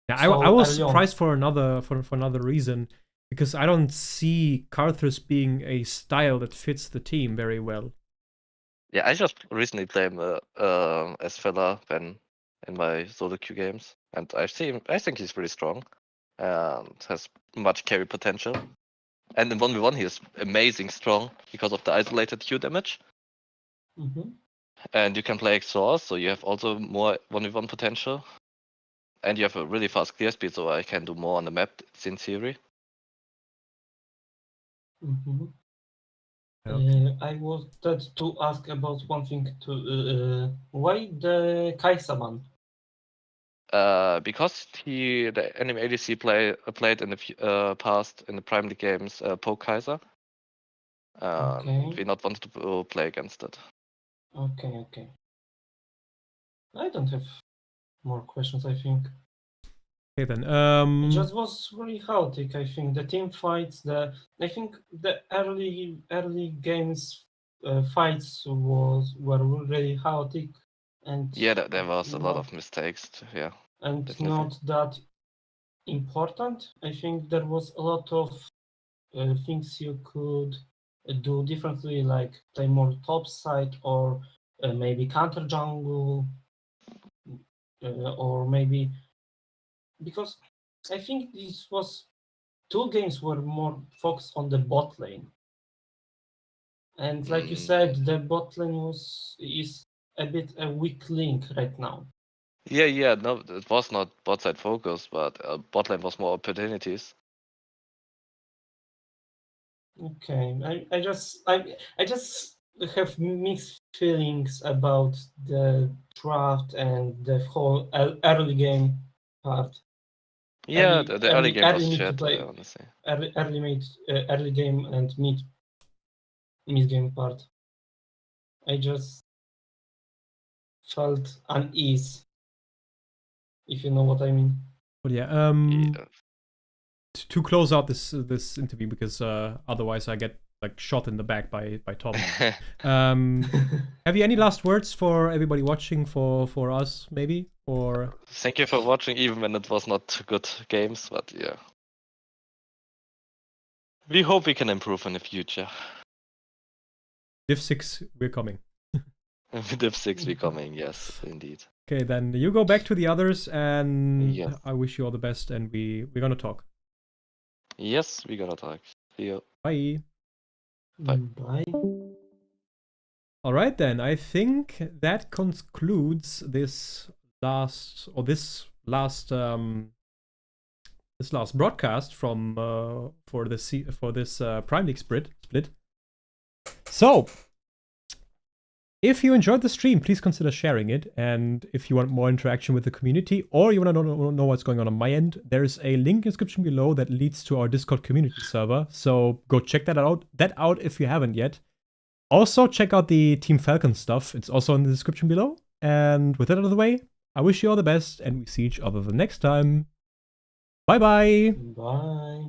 Yeah, So I was early on. surprised for another reason, because I don't see Carthus being a style that fits the team very well. Yeah, I just recently played him as filler when in my solo queue games, and I think he's pretty strong and has much carry potential. And in 1v1 he is amazing strong because of the isolated Q damage. Mhm. And you can play exhaust, so you have also more 1v1 potential. And you have a really fast clear speed, so I can do more on the map in theory. Mhm. Okay. I wanted to ask about one thing. Why the Kaisaman? Because the enemy ADC played in the past in the Prime League games Poke Kaiser. Okay. We not wanted to play against it. Okay. I don't have more questions, I think. Okay then. It just was really chaotic, I think. The team fights, I think the early games fights were really chaotic and Yeah, there was a lot not, of mistakes. Yeah, and definitely. not that important. I think there was a lot of things you could do differently, like play more top side or maybe counter jungle, or maybe because I think this was 2 games were more focused on the bot lane, and like you said, the bot lane is a bit a weak link right now. Yeah. No, it was not bot side focus, but bot lane was more opportunities. Okay, I just have mixed feelings about the draft and the whole early game part. Yeah, the early game was Early mid to shit, play, honestly. early game and mid game part. I just felt unease, if you know what I mean. But yeah. Yeah. To close out this interview, because otherwise I get like shot in the back by Tom. Have you any last words for everybody watching, for us maybe, or? Thank you for watching, even when it was not good games, but yeah. We hope we can improve in the future. Div 6, we're coming. Div 6 becoming, yes, indeed. Okay, then you go back to the others, and Yes. I wish you all the best, and we're gonna talk. Yes, we're gonna talk. See you. Bye. Bye. Bye. All right, then. I think that concludes this last broadcast from for this Prime League split. So, if you enjoyed the stream, please consider sharing it. And if you want more interaction with the community, or you want to know what's going on my end, there's a link in the description below that leads to our Discord community server. So go check that out if you haven't yet. Also, check out the Team Falcon stuff. It's also in the description below. And with that out of the way, I wish you all the best, and we see each other the next time. Bye-bye. Bye.